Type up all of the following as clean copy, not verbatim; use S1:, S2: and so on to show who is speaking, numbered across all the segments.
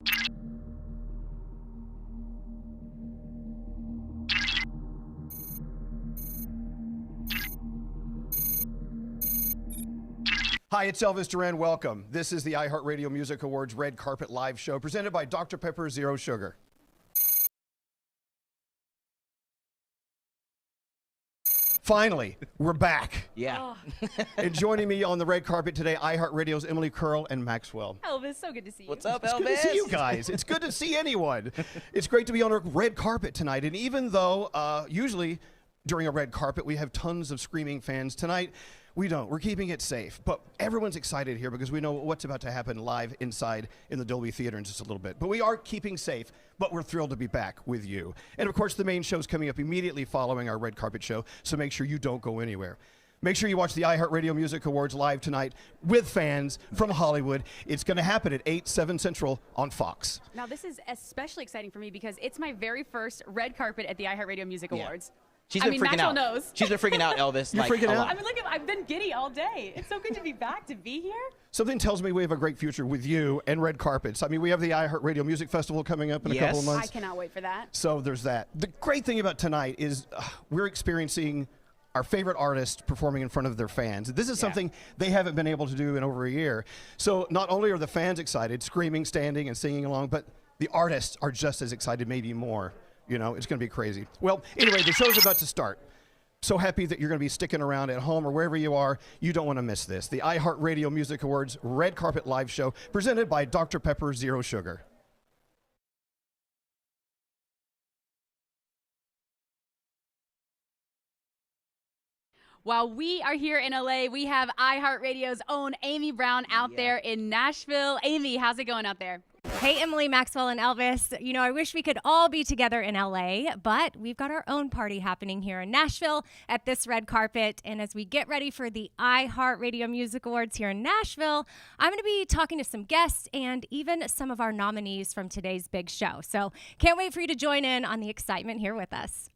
S1: Hi, it's Elvis Duran. Welcome. This is the iHeartRadio Music Awards Red Carpet Live Show presented by Dr. Pepper Zero Sugar. Finally, we're back.
S2: Yeah.
S1: And joining me on the red carpet today, iHeartRadio's Emily Curl and Maxwell.
S3: Elvis, so good to see you.
S2: What's up,
S1: It's
S2: Elvis?
S1: good to see you guys. It's good to see anyone. It's great to be on a red carpet tonight. And even though usually during a red carpet we have tons of screaming fans, tonight we don't. We're keeping it safe. But everyone's excited here because we know what's about to happen live inside in the Dolby Theater in just a little bit. But we are keeping safe, but we're thrilled to be back with you. And of course, the main show's coming up immediately following our red carpet show, so make sure you don't go anywhere. Make sure you watch the iHeartRadio Music Awards live tonight with fans from Hollywood. It's going to happen at 8, 7 Central on Fox.
S3: Now, this is especially exciting for me because it's my very first red carpet at the iHeartRadio Music Awards.
S2: She's been freaking
S3: Maxwell
S2: out.
S3: knows.
S2: She's been freaking out, Elvis.
S1: You're freaking out?
S3: I mean, look, I've been giddy all day. It's so good to be back, to be here.
S1: Something tells me we have a great future with you and red carpets. I mean, we have the iHeartRadio Music Festival coming up in a couple of months.
S3: I cannot wait for that.
S1: So there's that. The great thing about tonight is we're experiencing our favorite artists performing in front of their fans. This is something they haven't been able to do in over a year. So not only are the fans excited, screaming, standing, and singing along, but the artists are just as excited, maybe more. You know, it's going to be crazy. Well, anyway, the show's about to start. So happy that you're going to be sticking around at home or wherever you are. You don't want to miss this. The iHeartRadio Music Awards Red Carpet Live Show presented by Dr. Pepper Zero Sugar.
S3: While we are here in LA, we have iHeartRadio's own Amy Brown out there in Nashville. Amy, how's it going out there?
S4: Hey, Emily, Maxwell, and Elvis. You know, I wish we could all be together in LA, but we've got our own party happening here in Nashville at this red carpet. And as we get ready for the iHeartRadio Music Awards here in Nashville, I'm going to be talking to some guests and even some of our nominees from today's big show. So can't wait for you to join in on the excitement here with us.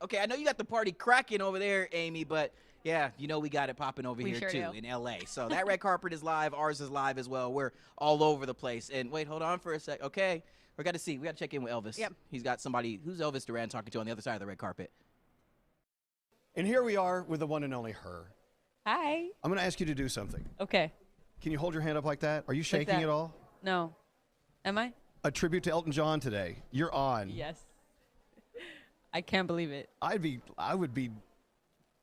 S2: Okay, I know you got the party cracking over there, Amy, but yeah, you know we got it popping over here
S3: sure
S2: too
S3: do.
S2: in LA. So that red carpet is live. Ours is live as well. We're all over the place. And wait, hold on for a sec. Okay, we got to check in with Elvis.
S3: Yep.
S2: He's got somebody. Who's Elvis Duran talking to on the other side of the red carpet?
S1: And here we are with the one and only her.
S5: Hi.
S1: I'm going to ask you to do something.
S5: Okay.
S1: Can you hold your hand up like that? Are you shaking
S5: that.
S1: at all?
S5: No. Am I?
S1: A tribute to Elton John today. You're on.
S5: Yes. I can't believe it.
S1: I would be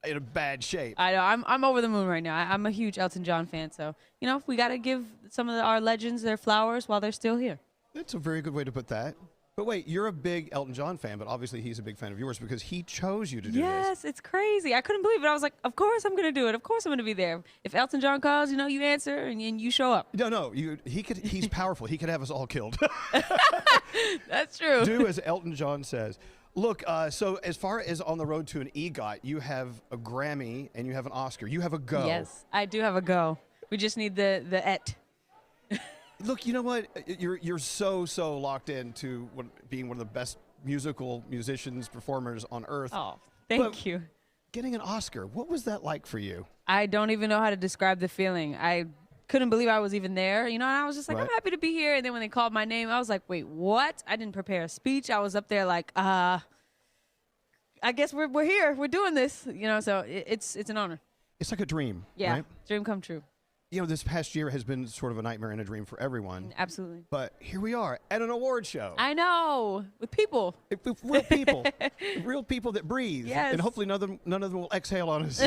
S1: in a bad shape.
S5: I know. I'm over the moon right now. I'm a huge Elton John fan, so you know we got to give some of our legends their flowers while they're still here.
S1: That's a very good way to put that. But wait, you're a big Elton John fan, but obviously he's a big fan of yours because he chose you to do this.
S5: Yes, it's crazy. I couldn't believe it. I was like, of course I'm going to do it. Of course I'm going to be there. If Elton John calls, you know, you answer and you show up.
S1: No, he's powerful. He could have us all killed.
S5: That's true.
S1: Do as Elton John says. Look, so as far as on the road to an EGOT, you have a Grammy and you have an Oscar. You have a go.
S5: Yes, I do have a go. We just need the et.
S1: Look, you know what? You're so locked into being one of the best musicians, performers on earth.
S5: Oh, thank you.
S1: Getting an Oscar, what was that like for you?
S5: I don't even know how to describe the feeling. I couldn't believe I was even there, you know, and I was just like,
S1: Right.
S5: I'm happy to be here. And then when they called my name, I was like, wait, what? I didn't prepare a speech. I was up there like, I guess we're here. We're doing this, you know, so it's an honor.
S1: It's like a dream,
S5: Yeah,
S1: right?
S5: dream come true.
S1: You know, this past year has been sort of a nightmare and a dream for everyone.
S5: Absolutely.
S1: But here we are at an award show.
S5: I know, with people.
S1: With real people. Real people that breathe.
S5: Yes.
S1: And hopefully none of them will exhale on us.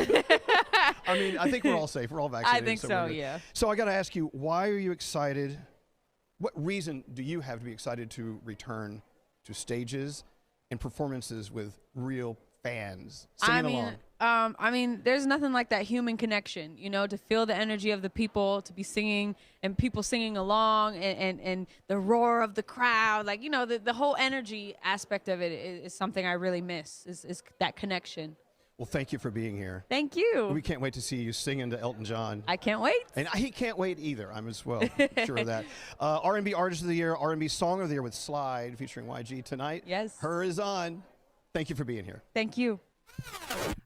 S1: I mean, I think we're all safe. We're all vaccinated.
S5: I think so,
S1: we're good.
S5: yeah.
S1: So I got to ask you, why are you excited? What reason do you have to be excited to return to stages and performances with real fans singing along?
S5: I mean, there's nothing like that human connection, you know, to feel the energy of the people, to be singing and people singing along and the roar of the crowd. Like, you know, the whole energy aspect of it is something I really miss, is that connection.
S1: Well, thank you for being here.
S5: Thank you.
S1: We can't wait to see you singing to Elton John.
S5: I can't wait.
S1: And he can't wait either. I'm as well sure of that. R&B Artist of the Year, R&B Song of the Year with Slide featuring YG tonight.
S5: Yes.
S1: Her is on. Thank you for being here.
S5: Thank you.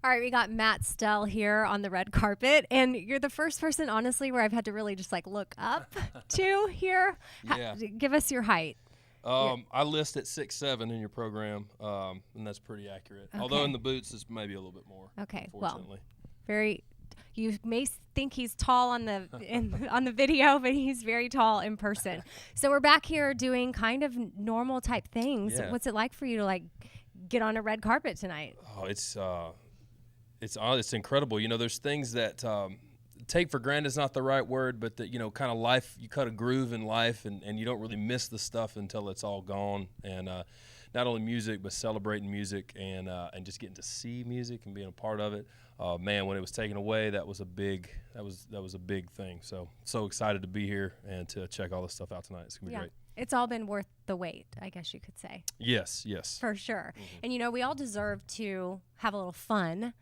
S4: All right, we got Matt Stell here on the red carpet, and you're the first person, honestly, where I've had to really just like look up to here.
S6: Yeah.
S4: Give us your height.
S6: I list at 6'7" in your program, and that's pretty accurate.
S4: Okay.
S6: Although in the boots, it's maybe a little bit more.
S4: Okay,
S6: Fortunately.
S4: well, you may think he's tall on the on the video, but he's very tall in person. So we're back here doing kind of normal type things.
S6: Yeah.
S4: What's it like for you to like get on a red carpet tonight?
S6: Oh, it's incredible. You know, there's things that take for granted is not the right word, but that, you know, kind of life, you cut a groove in life and you don't really miss the stuff until it's all gone. And not only music, but celebrating music and just getting to see music and being a part of it. Man, when it was taken away, that was a big thing. So excited to be here and to check all this stuff out tonight. It's gonna be great.
S4: It's all been worth the wait, I guess you could say.
S6: Yes.
S4: For sure. And, you know, we all deserve to have a little fun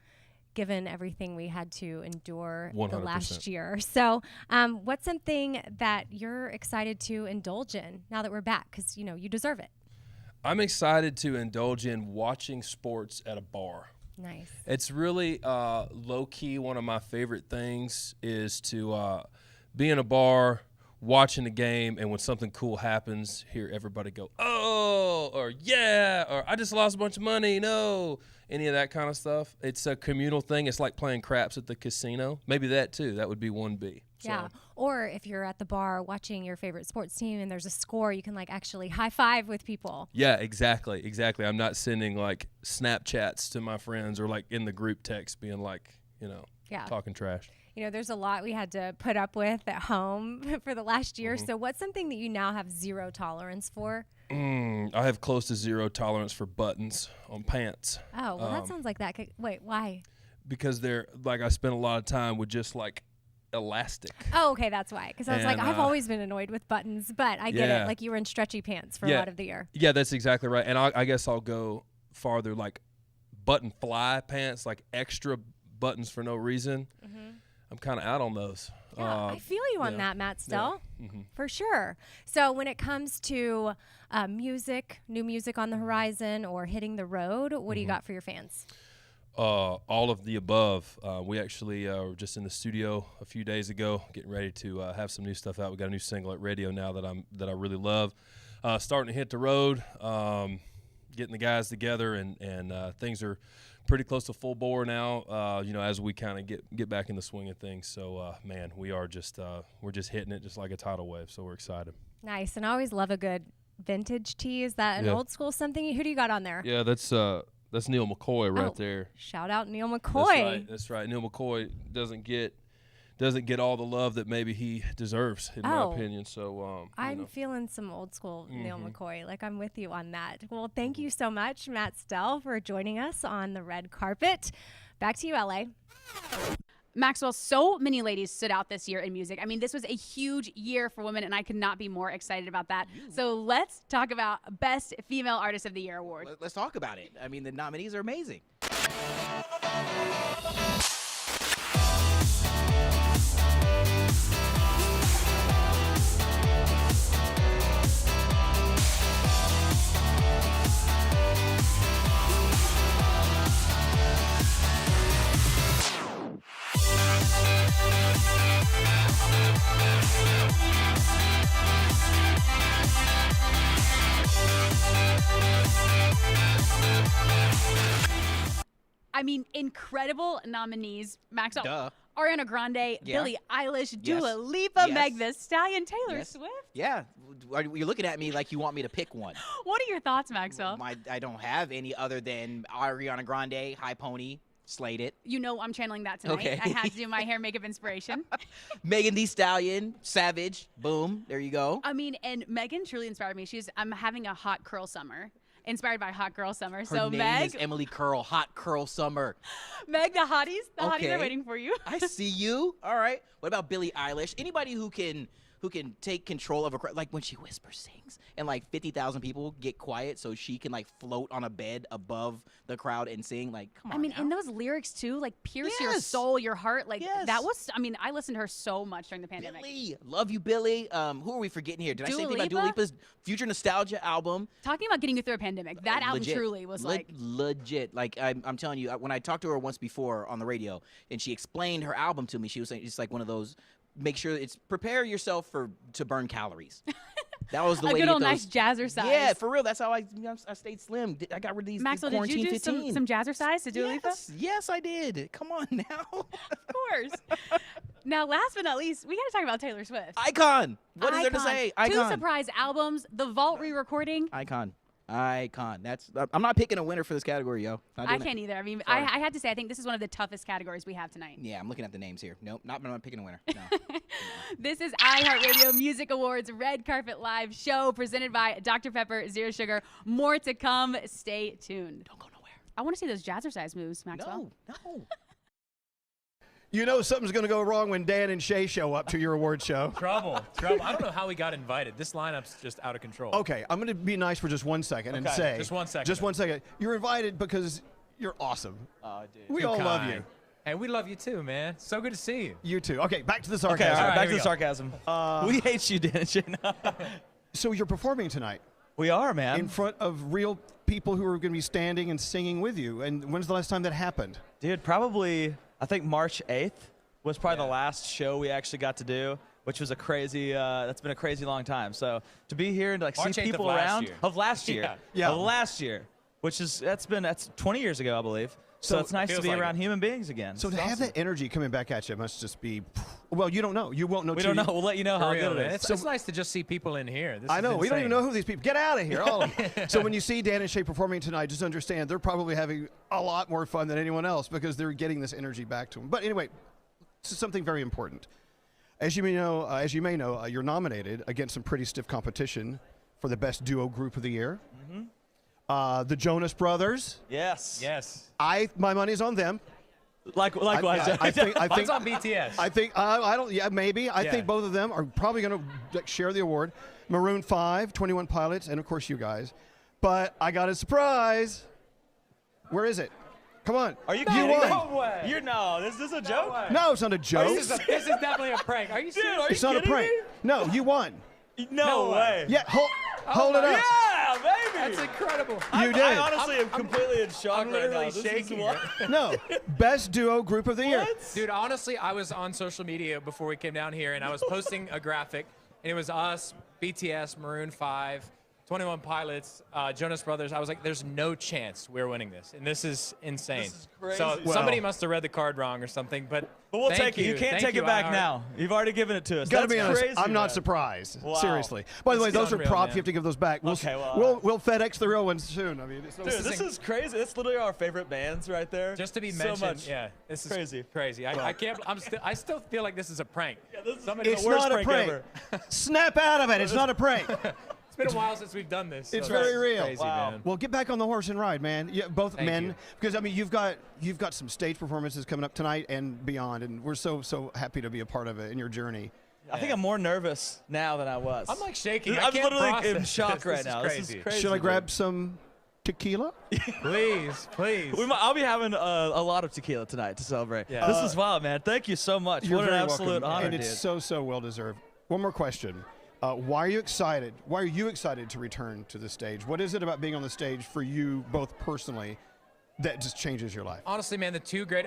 S4: given everything we had to endure
S6: 100%.
S4: the last year. So what's something that you're excited to indulge in now that we're back? Because, you know, you deserve it.
S6: I'm excited to indulge in watching sports at a bar.
S4: Nice.
S6: It's really low-key. One of my favorite things is to be in a bar, watching a game, and when something cool happens, hear everybody go, oh, or yeah, or I just lost a bunch of money, no, any of that kind of stuff. It's a communal thing. It's like playing craps at the casino. Maybe that, too. That would be 1B.
S4: Yeah. Or if you're at the bar watching your favorite sports team and there's a score, you can like actually high five with people.
S6: Yeah, exactly. I'm not sending like Snapchats to my friends or like in the group text being like, you know, talking trash.
S4: You know, there's a lot we had to put up with at home for the last year. So what's something that you now have zero tolerance for?
S6: I have close to zero tolerance for buttons on pants.
S4: Oh, well, that sounds like that. Wait, why?
S6: Because they're like, I spend a lot of time with just like elastic.
S4: Oh, okay, that's why. Because I was like, I've always been annoyed with buttons, but I get it. Like you were in stretchy pants for a lot of the year.
S6: Yeah, that's exactly right. And I guess I'll go farther, like button fly pants, like extra buttons for no reason. I'm kind of out on those.
S4: Yeah, I feel you on that, Matt Stell, for sure. So when it comes to music, new music on the horizon or hitting the road, what do you got for your fans?
S6: All of the above. We actually were just in the studio a few days ago, getting ready to have some new stuff out. We got a new single at radio now that I really love. Starting to hit the road, getting the guys together, and things are pretty close to full bore now. You know, as we kind of get back in the swing of things. So, man, we're just hitting it just like a tidal wave. So we're excited. Nice,
S4: and I always love a good vintage tee. Is that an old school something? Who do you got on there?
S6: Yeah, that's Neil McCoy right there.
S4: Shout out Neil McCoy.
S6: That's right. Neil McCoy doesn't get all the love that maybe he deserves, in my opinion. So
S4: I'm feeling some old school Neil McCoy. Like, I'm with you on that. Well, thank you so much, Matt Stell, for joining us on the red carpet. Back to you, LA.
S3: Maxwell, so many ladies stood out this year in music. I mean, this was a huge year for women, and I could not be more excited about that. So let's talk about Best Female Artist of the Year award.
S2: Let's talk about it. I mean, the nominees are amazing.
S3: I mean, incredible nominees. Maxwell,
S2: Duh.
S3: Ariana Grande,
S2: Yeah.
S3: Billie Eilish,
S2: Yes.
S3: Dua Lipa,
S2: Yes.
S3: Meg Thee Stallion, Taylor
S2: Yes.
S3: Swift.
S2: Yeah. You're looking at me like you want me to pick one.
S3: What are your thoughts, Maxwell?
S2: I don't have any other than Ariana Grande, High Pony, slayed it.
S3: You know I'm channeling that tonight.
S2: Okay.
S3: I had to do my hair makeup inspiration.
S2: Megan Thee Stallion, Savage, boom, there you go.
S3: I mean, and Megan truly inspired me. I'm having a hot curl summer. Inspired by Hot Girl Summer.
S2: Her
S3: So
S2: name
S3: Meg,
S2: is Emily Curl, Hot Curl Summer.
S3: Meg, the hotties are
S2: Okay.
S3: waiting for you.
S2: I see you. All right. What about Billie Eilish? Anybody who can who can take control of a crowd. Like when she whispers sings and like 50,000 people get quiet so she can like float on a bed above the crowd and sing. Like, come on.
S3: I mean,
S2: now.
S3: and those lyrics too, like pierce your
S2: Yes.
S3: soul, your heart. Like
S2: Yes.
S3: that was, I mean, I listened to her so much during the pandemic.
S2: Billy, love you, Billy. Who are we forgetting here? Did I say
S3: Dua
S2: anything about Dua
S3: Lipa?
S2: Lipa's Future Nostalgia album?
S3: Talking about getting you through a pandemic, that album
S2: Legit.
S3: truly was like,
S2: legit. Like I'm telling you, when I talked to her once before on the radio, and she explained her album to me, she was saying it's like one of those. Make sure it's prepare yourself to burn calories. That was the
S3: a
S2: way
S3: good
S2: to
S3: old
S2: get
S3: nice
S2: those.
S3: jazzercise.
S2: Yeah, for real. That's how I stayed slim. I got rid of these
S3: Maxwell, did
S2: quarantine
S3: you do
S2: 15.
S3: some jazzercise to Dua Lipa?
S2: Yes, I did. Come on now.
S3: Of course. Now, last but not least, we got to talk about Taylor Swift.
S2: Icon. What is there to say?
S3: Two
S2: Icon.
S3: surprise albums, the Vault re-recording.
S2: Icon. That's. I'm not picking a winner for this category, yo. Not
S3: I
S2: doing it.
S3: can't either. I mean,
S2: Sorry.
S3: I had to say, I think this is one of the toughest categories we have tonight.
S2: Yeah, I'm looking at the names here. Nope, I'm not picking a winner. No.
S3: This is iHeartRadio Music Awards Red Carpet Live show presented by Dr. Pepper Zero Sugar. More to come. Stay tuned.
S2: Don't go nowhere.
S3: I want to see those jazzercise moves, Maxwell.
S2: No.
S1: You know something's going to go wrong when Dan and Shay show up to your award show.
S7: Trouble. I don't know how we got invited. This lineup's just out of control.
S1: Okay, I'm going to be nice for just 1 second and
S7: Okay,
S1: say.
S7: just 1 second.
S1: Just 1 second. You're invited because you're awesome.
S7: Oh, dude.
S1: We
S7: Too
S1: all love
S7: kind.
S1: you.
S7: Hey, we love you too, man. So good to see you.
S1: You too. Okay, back to the
S8: Okay,
S1: sarcasm.
S8: all right, back
S7: here
S8: to
S7: we
S8: the
S7: go.
S8: sarcasm. We hate you, Dan and Shayna.
S1: So you're performing tonight
S8: We are, man.
S1: in front of real people who are going to be standing and singing with you. And when's the last time that happened?
S8: Dude, probably, I think March 8th was probably the last show we actually got to do, which was a crazy, that's been a crazy long time. So to be here and like
S7: March
S8: see
S7: 8th of
S8: people
S7: last
S8: around,
S7: year.
S8: of last year,
S1: Yeah.
S8: of last year, which is, that's 20 years ago, I believe. So it's nice to
S7: feels
S8: be
S7: like
S8: around
S7: it.
S8: human beings again.
S1: So
S8: It's
S1: to have
S8: awesome.
S1: that energy coming back at you must just be, well, you don't know. You won't know.
S8: We
S1: till
S8: don't
S1: you-
S8: know. We'll let you know
S7: For
S8: how
S7: real,
S8: good it
S7: man.
S8: is.
S7: It's nice to just see people in here. This
S1: I
S7: is
S1: know. We don't even
S7: insane.
S1: know who these people. Get out of here, all of them. So when you see Dan and Shay performing tonight, just understand they're probably having a lot more fun than anyone else because they're getting this energy back to them. But anyway, this is something very important. As you may know, you're nominated against some pretty stiff competition for the best duo group of the year. The Jonas Brothers.
S8: Yes.
S7: Yes.
S1: My money's on them.
S8: Likewise.
S1: I think.
S7: Mine's on BTS.
S1: I think. I don't. Yeah, maybe. I
S7: Yeah.
S1: think both of them are probably going to share the award. Maroon 5, 21 Pilots, and of course you guys. But I got a surprise. Where is it? Come on.
S8: Are you
S1: You
S8: kidding?
S1: won.
S7: No way.
S8: You're no. This is a joke.
S7: way.
S1: No, it's not a joke.
S7: This is definitely a prank. Are you serious?
S8: Dude, are
S1: It's
S8: you
S1: not a
S8: kidding
S1: prank. No, you won.
S8: me?
S7: No
S8: No, way.
S7: way.
S1: Yeah, hold it up.
S8: Yeah, baby.
S7: That's incredible.
S1: You did.
S8: I honestly am completely in shock
S7: I'm
S8: right
S7: literally
S8: now. This is
S7: shaking.
S8: what?
S1: No, best duo group of the year.
S7: Dude, honestly, I was on social media before we came down here, and I was posting a graphic, and it was us, BTS, Maroon 5, 21 Pilots, Jonas Brothers. I was like, there's no chance we're winning this, and this is insane.
S8: This is crazy.
S7: So
S1: Well-
S7: somebody must have read the card wrong or something, but
S8: we'll
S7: thank
S8: take it. You can't
S7: Thank
S8: take
S7: you,
S8: it back
S7: iHeart.
S8: now. You've already given it to us.
S1: Gotta
S8: That's
S1: be honest,
S8: crazy,
S1: I'm not
S8: man.
S1: surprised.
S8: Wow.
S1: Seriously. By the way,
S7: This is
S1: those are
S7: unreal,
S1: props.
S7: man.
S1: You have to give those back.
S8: Okay, well,
S1: we'll FedEx the real ones soon. I mean, it's no
S8: Dude, this is crazy. It's literally our favorite bands right there.
S7: Just to be
S8: so
S7: mentioned,
S8: much.
S7: yeah, this is
S8: Crazy.
S7: Crazy. I can't. I still feel like this is a prank.
S8: This is
S7: Somebody-
S1: It's
S8: the worst
S1: not a
S8: prank
S1: prank.
S8: ever.
S1: Snap out of it. It's not a prank.
S7: It's been a while since we've done this.
S1: It's
S7: so
S1: very
S7: that's
S1: real.
S7: Crazy,
S8: Wow.
S7: man.
S1: Well, get back on the horse and ride, man. Yeah, both
S7: Thank
S1: men,
S7: you.
S1: because I mean, you've got some stage performances coming up tonight and beyond, and we're so happy to be a part of it in your journey.
S8: I think I'm more nervous now than I was.
S7: I'm like shaking. I
S8: I'm
S7: can't
S8: literally
S7: process
S8: in shock
S7: this.
S8: right
S7: This is
S8: now.
S7: crazy.
S8: This is crazy.
S1: Should I
S8: dude.
S1: grab some tequila?
S7: Please, please.
S8: I'll be having a lot of tequila tonight to celebrate.
S7: Yeah.
S8: This is wild, man. Thank you so much.
S1: You're
S8: What an
S1: very
S8: absolute
S1: welcome,
S8: honor,
S1: and it's
S8: dude.
S1: so well deserved. One more question. Why are you excited? Why are you excited to return to the stage? What is it about being on the stage for you both personally that just changes your life?
S7: Honestly, man,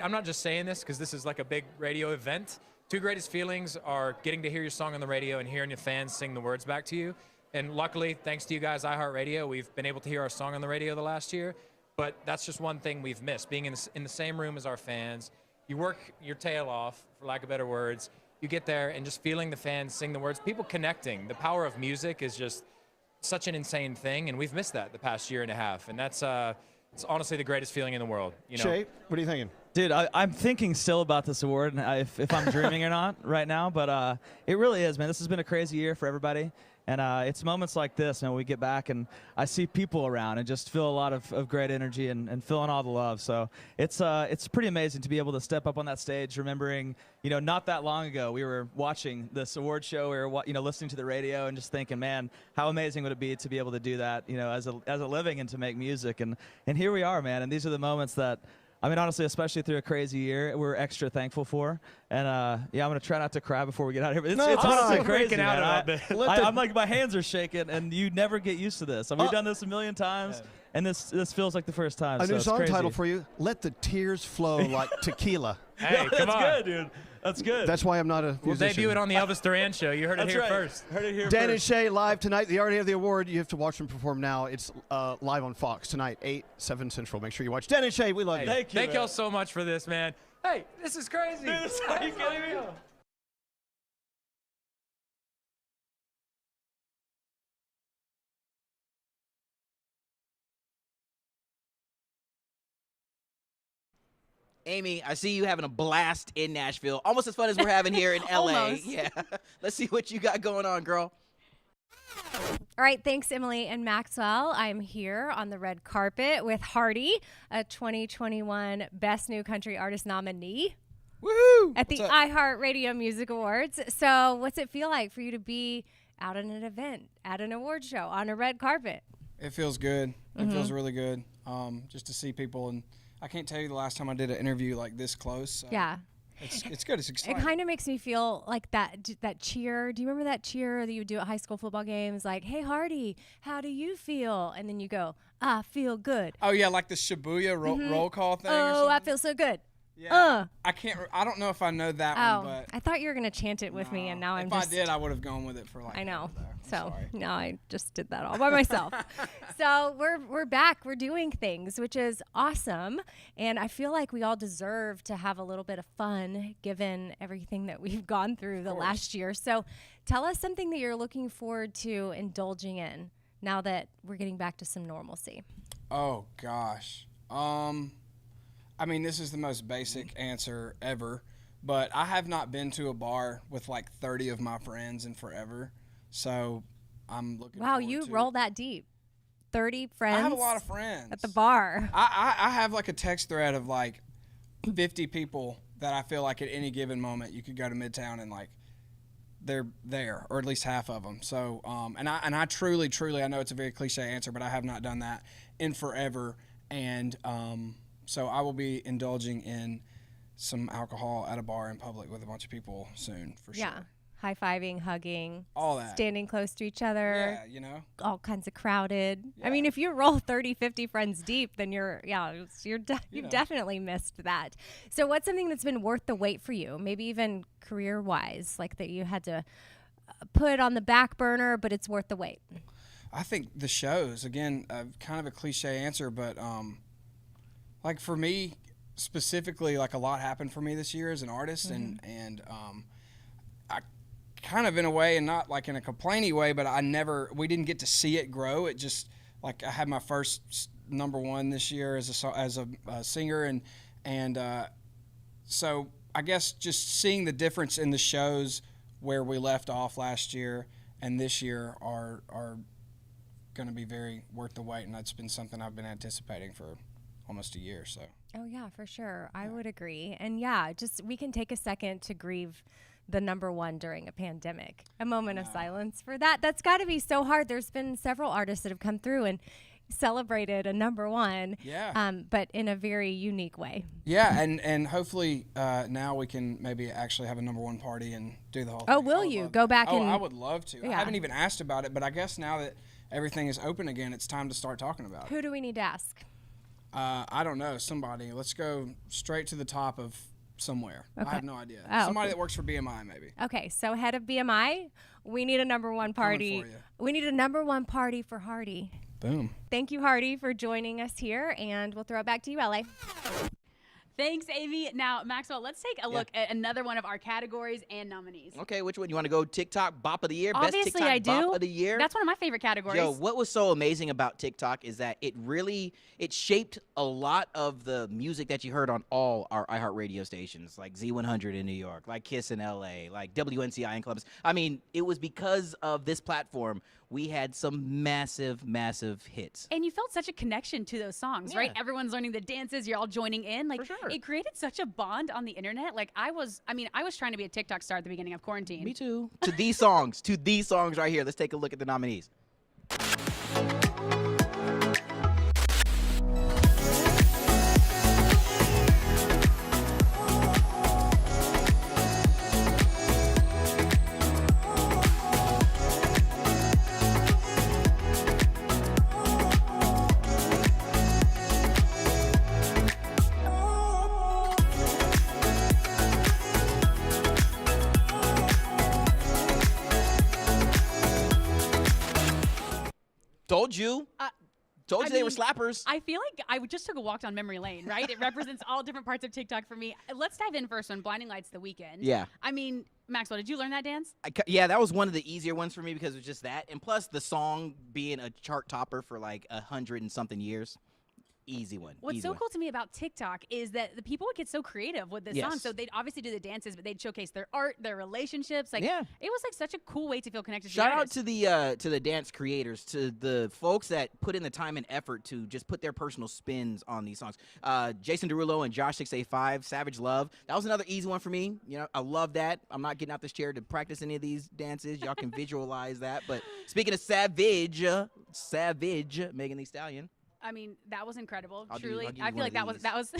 S7: I'm not just saying this because this is like a big radio event. Two greatest feelings are getting to hear your song on the radio and hearing your fans sing the words back to you. And luckily, thanks to you guys, iHeartRadio, we've been able to hear our song on the radio the last year. But that's just one thing we've missed, being in the same room as our fans. You work your tail off, for lack of better words. You get there and just feeling the fans sing the words, people connecting. The power of music is just such an insane thing, and we've missed that the past year and a half. And that's it's honestly the greatest feeling in the world. You know,
S1: Shay, what are you thinking?
S8: Dude, I'm thinking still about this award and if I'm dreaming or not right now, but it really is, man. This has been a crazy year for everybody, And it's moments like this, we get back and I see people around and just feel a lot of great energy and feeling all the love. So it's pretty amazing to be able to step up on that stage, remembering, not that long ago we were watching this award show, we were listening to the radio and just thinking, man, how amazing would it be to be able to do that, as a living and to make music. And here we are, man. And these are the moments that, honestly, especially through a crazy year, we're extra thankful for. And I'm going to try not to cry before we get out of here. But it's honestly crazy, man. I'm like, my hands are shaking, and you never get used to this. We've done this a million times, and this feels like the first time.
S1: A new song
S8: crazy.
S1: title for you, Let the Tears Flow Like Tequila.
S7: Hey, come on.
S8: That's good, dude. That's good.
S1: That's why I'm not a musician.
S7: We'll debut it on the Elvis Duran show. You heard it here first.
S8: Heard it here
S1: Dan
S8: first.
S1: and Shay live tonight. They already have the award. You have to watch them perform now. It's live on Fox tonight, 8, 7 Central. Make sure you watch. Dan and Shay, we love you.
S7: Thank y'all so much for this, man. Hey, this is crazy.
S8: Dude, are you kidding me?
S2: Amy, I see you having a blast in Nashville. Almost as fun as we're having here in LA.
S3: Almost.
S2: Yeah. Let's see what you got going on, girl.
S4: All right, thanks, Emily and Maxwell. I'm here on the red carpet with Hardy, a 2021 Best New Country Artist nominee.
S9: Woohoo!
S4: At the iHeartRadio Music Awards. So what's it feel like for you to be out at an event, at an award show, on a red carpet?
S9: It feels good. It feels really good. Just to see people, and I can't tell you the last time I did an interview like this close. So
S4: Yeah.
S9: It's good. It's exciting.
S4: It kind of makes me feel like that cheer. Do you remember that cheer that you would do at high school football games? Like, hey, Hardy, how do you feel? And then you go, I feel good.
S9: Oh yeah, like the Shibuya roll call thing. Or
S4: Oh,
S9: something.
S4: I feel so good.
S9: Yeah. I don't know if I know that
S4: Oh,
S9: one, but
S4: I thought you were going to chant it with me, and now I'm
S9: if
S4: just...
S9: I did, I would have gone with it for like.
S4: I know. So
S9: sorry.
S4: no, I just did that all by myself. So we're back. We're doing things, which is awesome. And I feel like we all deserve to have a little bit of fun given everything that we've gone through the last year. So tell us something that you're looking forward to indulging in now that we're getting back to some normalcy.
S9: Oh gosh. This is the most basic answer ever, but I have not been to a bar with like 30 of my friends in forever. So I'm looking
S4: Wow,
S9: forward
S4: you
S9: to
S4: roll
S9: it.
S4: that deep. 30 friends?
S9: I have a lot of friends.
S4: At the bar.
S9: I have like a text thread of like 50 people that I feel like at any given moment you could go to Midtown and like they're there, or at least half of them. So, and I truly, I know it's a very cliche answer, but I have not done that in forever. And so I will be indulging in some alcohol at a bar in public with a bunch of people soon, for sure.
S4: Yeah. High-fiving, hugging,
S9: All that.
S4: standing close to each other.
S9: Yeah,
S4: All kinds of crowded.
S9: Yeah.
S4: I mean, if you roll 30, 50 friends deep, then you've definitely missed that. So what's something that's been worth the wait for you? Maybe even career-wise, like that you had to put on the back burner, but it's worth the wait.
S9: I think the shows, again, kind of a cliche answer, but like for me specifically, like a lot happened for me this year as an artist, and I kind of in a way, and not like in a complaining way, but we didn't get to see it grow. It just, like, I had my first #1 this year as a singer, and so I guess just seeing the difference in the shows where we left off last year and this year are going to be very worth the wait, and that's been something I've been anticipating for almost a year. So.
S4: Oh yeah, for sure. I would agree. And yeah, just we can take a second to grieve the #1 during a pandemic. A moment of silence for that. That's got to be so hard. There's been several artists that have come through and celebrated a #1.
S9: Yeah.
S4: But in a very unique way.
S9: Yeah, and hopefully now we can maybe actually have a #1 party and do the whole
S4: Oh,
S9: thing.
S4: will you go back and?
S9: I would love to.
S4: Yeah.
S9: I haven't even asked about it, but I guess now that everything is open again, it's time to start talking about it.
S4: Who do we need to ask?
S9: I don't know. Somebody. Let's go straight to the top of somewhere.
S4: Okay.
S9: I have no idea.
S4: Oh,
S9: Somebody
S4: okay.
S9: that works for BMI, maybe.
S4: Okay, so head of BMI, we need a #1 party.
S9: for you.
S4: We need a #1 party for Hardy.
S9: Boom.
S4: Thank you, Hardy, for joining us here, and we'll throw it back to you, LA.
S3: Thanks, Amy. Now, Maxwell, let's take a look at another one of our categories and nominees.
S2: Okay, which one? You want to go TikTok Bop of the Year?
S3: Obviously,
S2: Best TikTok
S3: I do.
S2: Bop of the Year?
S3: That's one of my favorite categories.
S2: Yo, what was so amazing about TikTok is that it shaped a lot of the music that you heard on all our iHeartRadio stations, like Z100 in New York, like Kiss in LA, like WNCI in Columbus. I mean, it was because of this platform we had some massive, massive hits.
S3: And you felt such a connection to those songs, right? Everyone's learning the dances. You're all joining in. Like,
S2: For sure.
S3: It created such a bond on the internet. Like, I was trying to be a TikTok star at the beginning of quarantine.
S2: Me too. To these songs right here. Let's take a look at the nominees. Told you. Told you they were slappers.
S3: I feel like I just took a walk down memory lane, right? It represents all different parts of TikTok for me. Let's dive in first on Blinding Lights The Weeknd.
S2: Yeah.
S3: I mean, Maxwell, did you learn that dance?
S2: Yeah, that was one of the easier ones for me because it was just that. And plus the song being a chart topper for like 100 and something years. Easy one.
S3: What's so cool to me about TikTok is that the people would get so creative with this song. So they'd obviously do the dances, but they'd showcase their art, their relationships. Like, it was like such a cool way to feel connected.
S2: Shout out to the dance creators, to the folks that put in the time and effort to just put their personal spins on these songs. Jason Derulo and Josh 685, Savage Love. That was another easy one for me. You know, I love that. I'm not getting out this chair to practice any of these dances. Y'all can visualize that. But speaking of Savage, Megan Thee Stallion.
S3: I mean, that was incredible.
S2: I'll
S3: Truly,
S2: give you
S3: I feel like that was.
S2: I'll just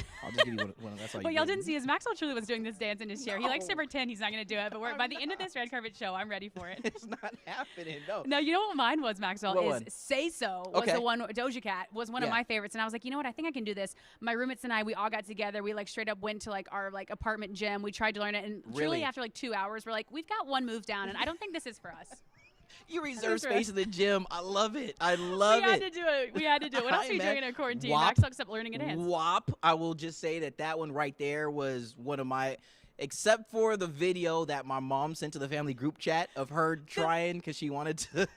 S2: give you one. That's all.
S3: What y'all didn't see is Maxwell truly was doing this dance in his chair. He likes to pretend he's not going to do it, but by the end of this red carpet show, I'm ready for it.
S2: It's not happening. No.
S3: No, you know what mine was, Maxwell?
S2: What
S3: is
S2: one?
S3: Say So was the one. Doja Cat was one of my favorites, and I was like, you know what? I think I can do this. My roommates and I, we all got together. We like straight up went to like our like apartment gym. We tried to learn it, and truly after like 2 hours, we're like, we've got one move down, and I don't think this is for us.
S2: You reserve space in the gym. I love it. I love it.
S3: We had to do it. We had to do it. What else are you doing in a quarantine?
S2: WAP,
S3: Maxwell except learning a dance.
S2: WAP. I will just say that one right there was one of my, except for the video that my mom sent to the family group chat of her trying because she wanted to.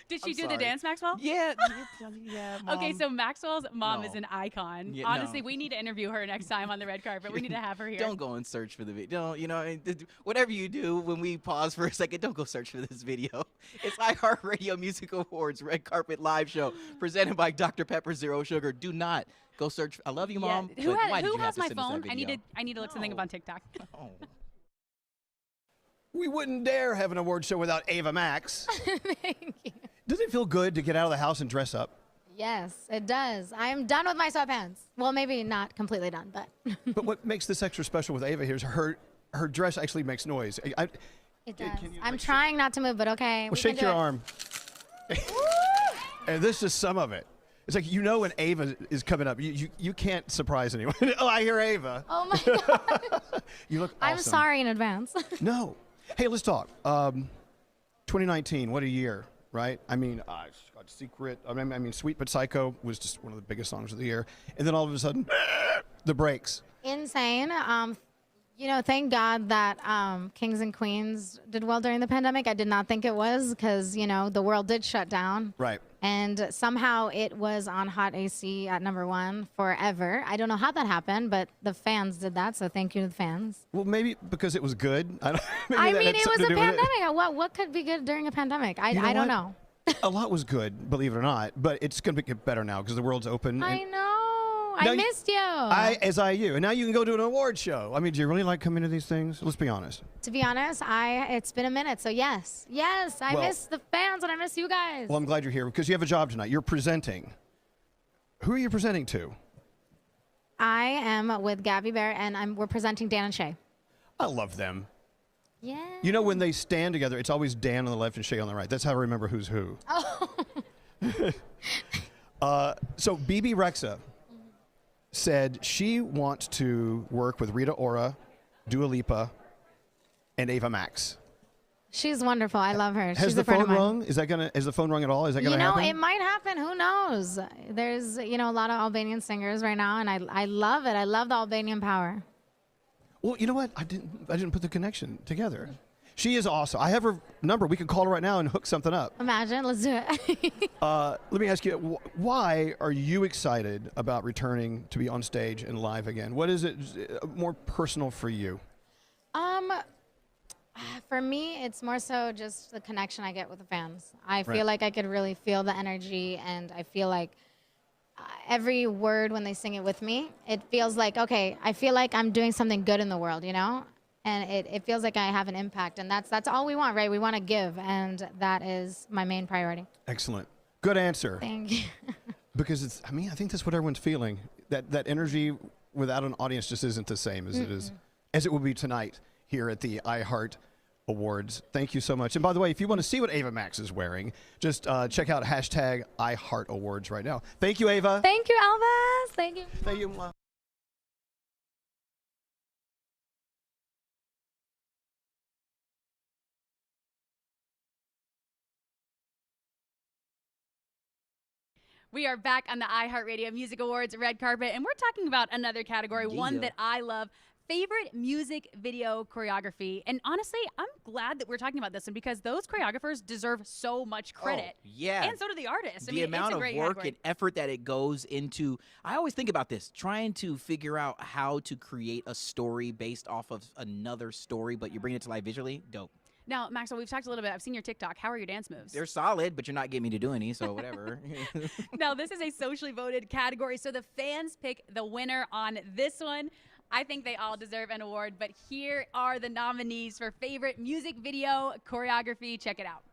S3: Did she do the dance, Maxwell?
S2: Yeah. Mom.
S3: Okay, so Maxwell's mom is an icon.
S2: Yeah,
S3: honestly, we need to interview her next time on the red carpet. We need to have her here.
S2: Don't go and search for the video. Don't, you know, whatever you do when we pause for a second, don't go search for this video. It's iHeartRadio Music Awards Red Carpet Live Show presented by Dr. Pepper Zero Sugar. Do not go search. I love you, Mom.
S3: Yeah. Who has my phone? I need to look something up on TikTok.
S2: Oh.
S1: We wouldn't dare have an award show without Ava Max.
S10: Thank you.
S1: Does it feel good to get out of the house and dress up?
S10: Yes, it does. I'm done with my sweatpants. Well, maybe not completely done, but.
S1: But what makes this extra special with Ava here is her dress actually makes noise.
S10: It does. I'm trying not to move, but okay.
S1: Well, shake your arm. And this is some of it. It's like, you know, when Ava is coming up, you can't surprise anyone. Oh, I hear Ava.
S10: Oh my God.
S1: You look awesome.
S10: I'm sorry in advance.
S1: No. Hey, let's talk. 2019, what a year, right? I mean, Scott Secret. I mean, Sweet But Psycho was just one of the biggest songs of the year. And then all of a sudden, the breaks.
S10: Insane. You know, thank God that Kings and Queens did well during the pandemic. I did not think it was because, you know, the world did shut down.
S1: Right.
S10: And somehow it was on Hot AC at #1 forever. I don't know how that happened, but the fans did that, so thank you to the fans.
S1: Well, maybe because it was good.
S10: I mean, it was a pandemic. What could be good during a pandemic? I don't know.
S1: A lot was good, believe it or not, but it's going to get better now because the world's open.
S10: I know. I missed you.
S1: As I you. And now you can go to an award show. I mean, do you really like coming to these things? Let's be honest.
S10: To be honest, it's been a minute, so yes. Yes, I miss the fans and I miss you guys.
S1: Well, I'm glad you're here because you have a job tonight. You're presenting. Who are you presenting to?
S10: I am with Gabby Barrett, and we're presenting Dan and Shay.
S1: I love them.
S10: Yeah.
S1: You know, when they stand together, it's always Dan on the left and Shay on the right. That's how I remember who's who.
S10: Oh.
S1: So BB Rexa said she wants to work with Rita Ora, Dua Lipa, and Ava Max.
S10: she's wonderful. I love her.
S1: Has
S10: She's
S1: the
S10: a friend
S1: phone
S10: of mine.
S1: rung? Is the phone rung at all? Is that going to happen?
S10: It might happen. Who knows? There's, a lot of Albanian singers right now, and I love it. I love the Albanian power.
S1: Well, you know what? I didn't put the connection together. She is awesome. I have her number. We can call her right now and hook something up.
S10: Imagine. Let's do it.
S1: Let me ask you, why are you excited about returning to be on stage and live again? What is it more personal for you?
S10: For me, it's more so just the connection I get with the fans. I feel like I could really feel the energy, and I feel like every word when they sing it with me, it feels like, okay, I feel like I'm doing something good in the world, And it feels like I have an impact, and that's all we want, right? We want to give, and that is my main priority.
S1: Excellent. Good answer.
S10: Thank you.
S1: Because I think that's what everyone's feeling. That energy without an audience just isn't the same as it will be tonight here at the iHeart Awards. Thank you so much. And by the way, if you want to see what Ava Max is wearing, just check out hashtag iHeartAwards right now. Thank you, Ava.
S10: Thank you, Elvis. Thank you.
S1: Thank you.
S3: We are back on the iHeartRadio Music Awards red carpet, and we're talking about another category, one that I love, favorite music video choreography. And honestly, I'm glad that we're talking about this one because those choreographers deserve so much credit.
S2: Oh, yeah.
S3: And so do the artists.
S2: The amount of work
S3: category.
S2: and effort that it goes into. I always think about this, trying to figure out how to create a story based off of another story, but you're bringing it to life visually. Dope.
S3: Now, Maxwell, we've talked a little bit. I've seen your TikTok. How are your dance moves?
S2: They're solid, but you're not getting me to do any, so whatever.
S3: Now, this is a socially voted category, so the fans pick the winner on this one. I think they all deserve an award, but here are the nominees for favorite music video choreography. Check it out.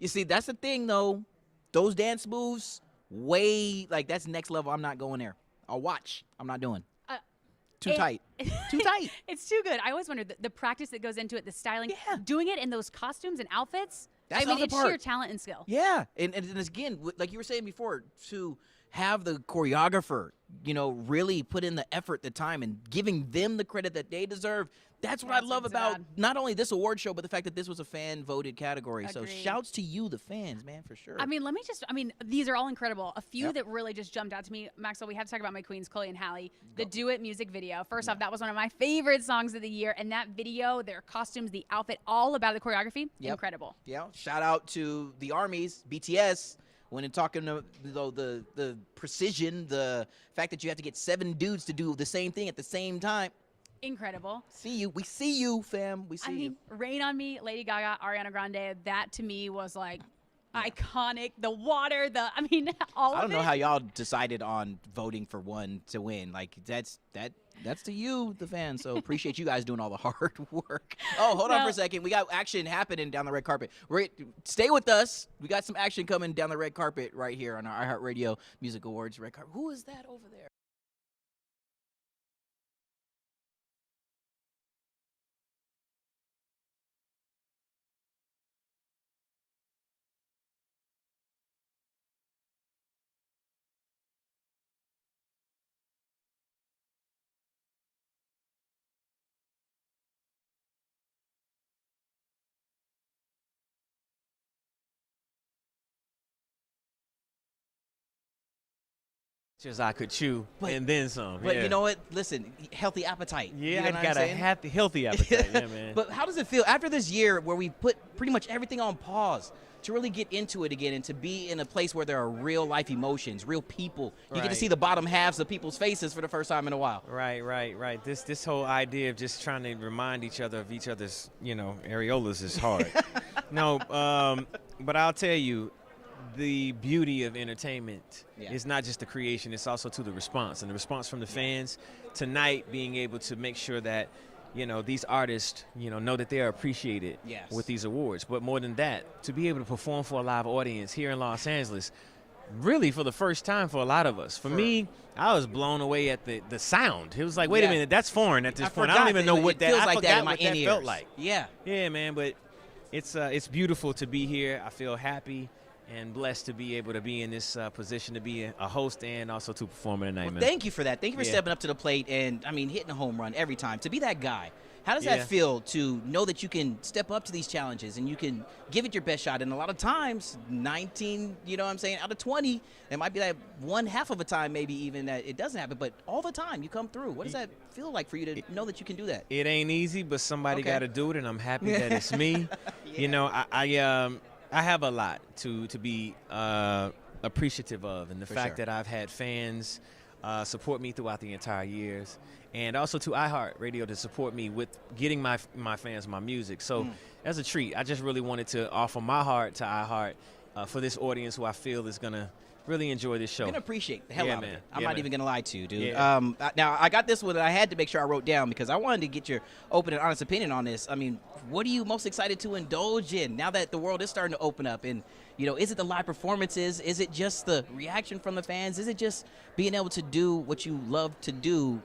S3: You see, that's the thing, though. Those dance moves, that's next level. I'm not going there. I'll watch. I'm not doing. Too tight. Too tight. It's too good. I always wondered the practice that goes into it, the styling, doing it in those costumes and outfits.
S2: That's
S3: it's sheer talent and skill.
S2: Yeah, and again, like you were saying before, to have the choreographer, really put in the effort, the time, and giving them the credit that they deserve. That's what I love about not only this award show, but the fact that this was a fan-voted category.
S3: Agreed.
S2: So shouts to you, the fans, man, for sure.
S3: These are all incredible. A few that really just jumped out to me. Maxwell, we have to talk about my queens, Chloe and Halle. The Do It music video. First off, that was one of my favorite songs of the year. And that video, their costumes, the outfit, all about the choreography, incredible.
S2: Yeah, shout out to the armies, BTS. When in talking to the precision, the fact that you have to get 7 dudes to do the same thing at the same time.
S3: Incredible.
S2: We see you, fam. We see you.
S3: Rain on Me, Lady Gaga, Ariana Grande, that to me was like iconic. The water, all of it.
S2: I don't know how y'all decided on voting for one to win. Like that's to you, the fans. So appreciate you guys doing all the hard work. Oh, hold on for a second. We got action happening down the red carpet. Stay with us. We got some action coming down the red carpet right here on our iHeartRadio Music Awards red carpet. Who is that over there?
S11: Just I could chew and then some.
S2: But you know what? Listen, healthy appetite.
S11: Yeah,
S2: you know
S11: I got a healthy appetite. Yeah, man.
S2: But how does it feel after this year where we put pretty much everything on pause to really get into it again and to be in a place where there are real life emotions, real people? You get to see the bottom halves of people's faces for the first time in a while.
S11: Right. This whole idea of just trying to remind each other of each other's, areolas is hard. No, but I'll tell you, the beauty of entertainment is not just the creation, it's also to the response. And the response from the fans tonight, being able to make sure that, these artists, know that they are appreciated with these awards. But more than that, to be able to perform for a live audience here in Los Angeles, really for the first time for a lot of us. For me, I was blown away at the sound. It was like, wait a minute, that's foreign at this point. I don't even know what that, I forgot what that felt like.
S2: Yeah,
S11: man, but it's beautiful to be here. I feel happy and blessed to be able to be in this position to be a host and also to perform tonight, man.
S2: Thank you for that. Thank you for stepping up to the plate and, hitting a home run every time. To be that guy, how does that feel to know that you can step up to these challenges and you can give it your best shot? And a lot of times, 19, out of 20, it might be that one half of a time maybe even that it doesn't happen. But all the time, you come through. What does that feel like for you to know that you can do that?
S11: It ain't easy, but somebody got to do it, and I'm happy that it's me. I have a lot to be appreciative of, and the fact that I've had fans support me throughout the entire years, and also to iHeartRadio to support me with getting my fans my music. So as a treat, I just really wanted to offer my heart to iHeart for this audience who I feel is going to really enjoy this show.
S2: I'm going to appreciate the hell out of it. I'm
S11: not
S2: even going to lie to you, dude.
S11: Yeah.
S2: Now, I got this one that I had to make sure I wrote down because I wanted to get your open and honest opinion on this. What are you most excited to indulge in now that the world is starting to open up? And, is it the live performances? Is it just the reaction from the fans? Is it just being able to do what you love to do?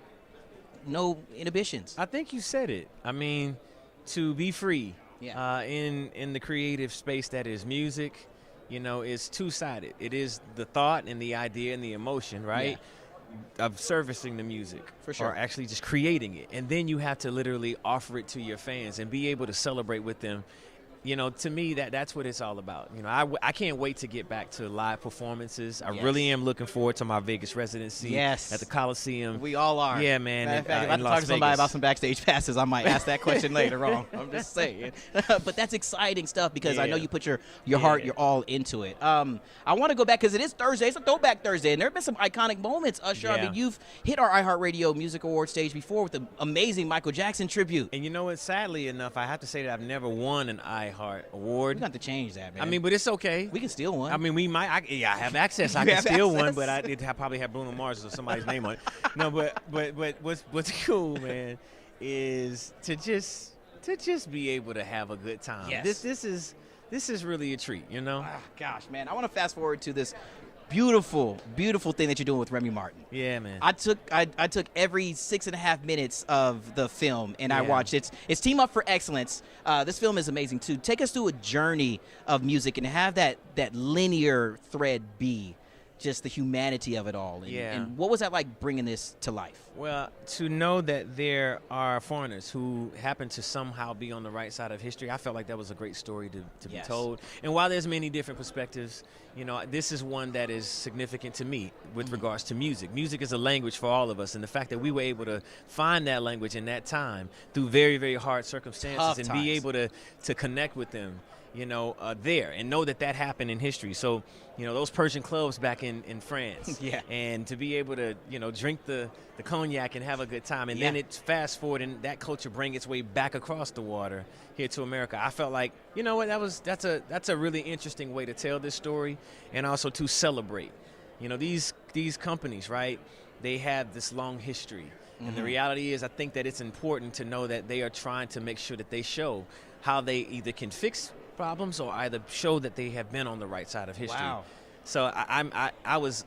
S2: No inhibitions.
S11: I think you said it. To be free in the creative space that is music, is two-sided. It is the thought and the idea and the emotion, right? Of servicing the music.
S2: For sure.
S11: Or actually just creating it. And then you have to literally offer it to your fans and be able to celebrate with them. To me, that's what it's all about. I can't wait to get back to live performances. I really am looking forward to my Vegas residency at the Coliseum.
S2: We all are.
S11: Yeah, man.
S2: Matter of fact, if I talk to somebody about some backstage passes, I might ask that question later on. I'm just saying. But that's exciting stuff because I know you put your heart, your all into it. I want to go back because it is Thursday. It's a throwback Thursday, and there have been some iconic moments, Usher. You've hit our iHeartRadio Music Award stage before with the amazing Michael Jackson tribute.
S11: And sadly enough, I have to say that I've never won an iHeart Award.
S2: We got to change that, man.
S11: But it's okay.
S2: We can steal one.
S11: We might. I have access. I can steal one, but I probably have Bruno Mars or somebody's name on it. No, but what's cool, man, is to just be able to have a good time.
S2: Yes.
S11: This is really a treat,
S2: Oh, gosh, man. I want to fast forward to this beautiful, beautiful thing that you're doing with Remy Martin.
S11: Yeah, man.
S2: I took every 6.5 minutes of the film and I watched it. It's Team Up for Excellence. This film is amazing too. Take us through a journey of music and have that linear thread be just the humanity of it all. And what was that like bringing this to life?
S11: Well, to know that there are foreigners who happen to somehow be on the right side of history, I felt like that was a great story to be told. And while there's many different perspectives, this is one that is significant to me with regards to music. Music is a language for all of us, and the fact that we were able to find that language in that time through very, very hard circumstances be able to connect with them, there and know that happened in history. So, those Persian clubs back in France. And to be able to, drink the cognac and have a good time. And then it's fast forward and that culture bring its way back across the water here to America. I felt like, that's a really interesting way to tell this story and also to celebrate. These companies, right, they have this long history. And the reality is I think that it's important to know that they are trying to make sure that they show how they either can fix problems or either show that they have been on the right side of history. Wow. So I was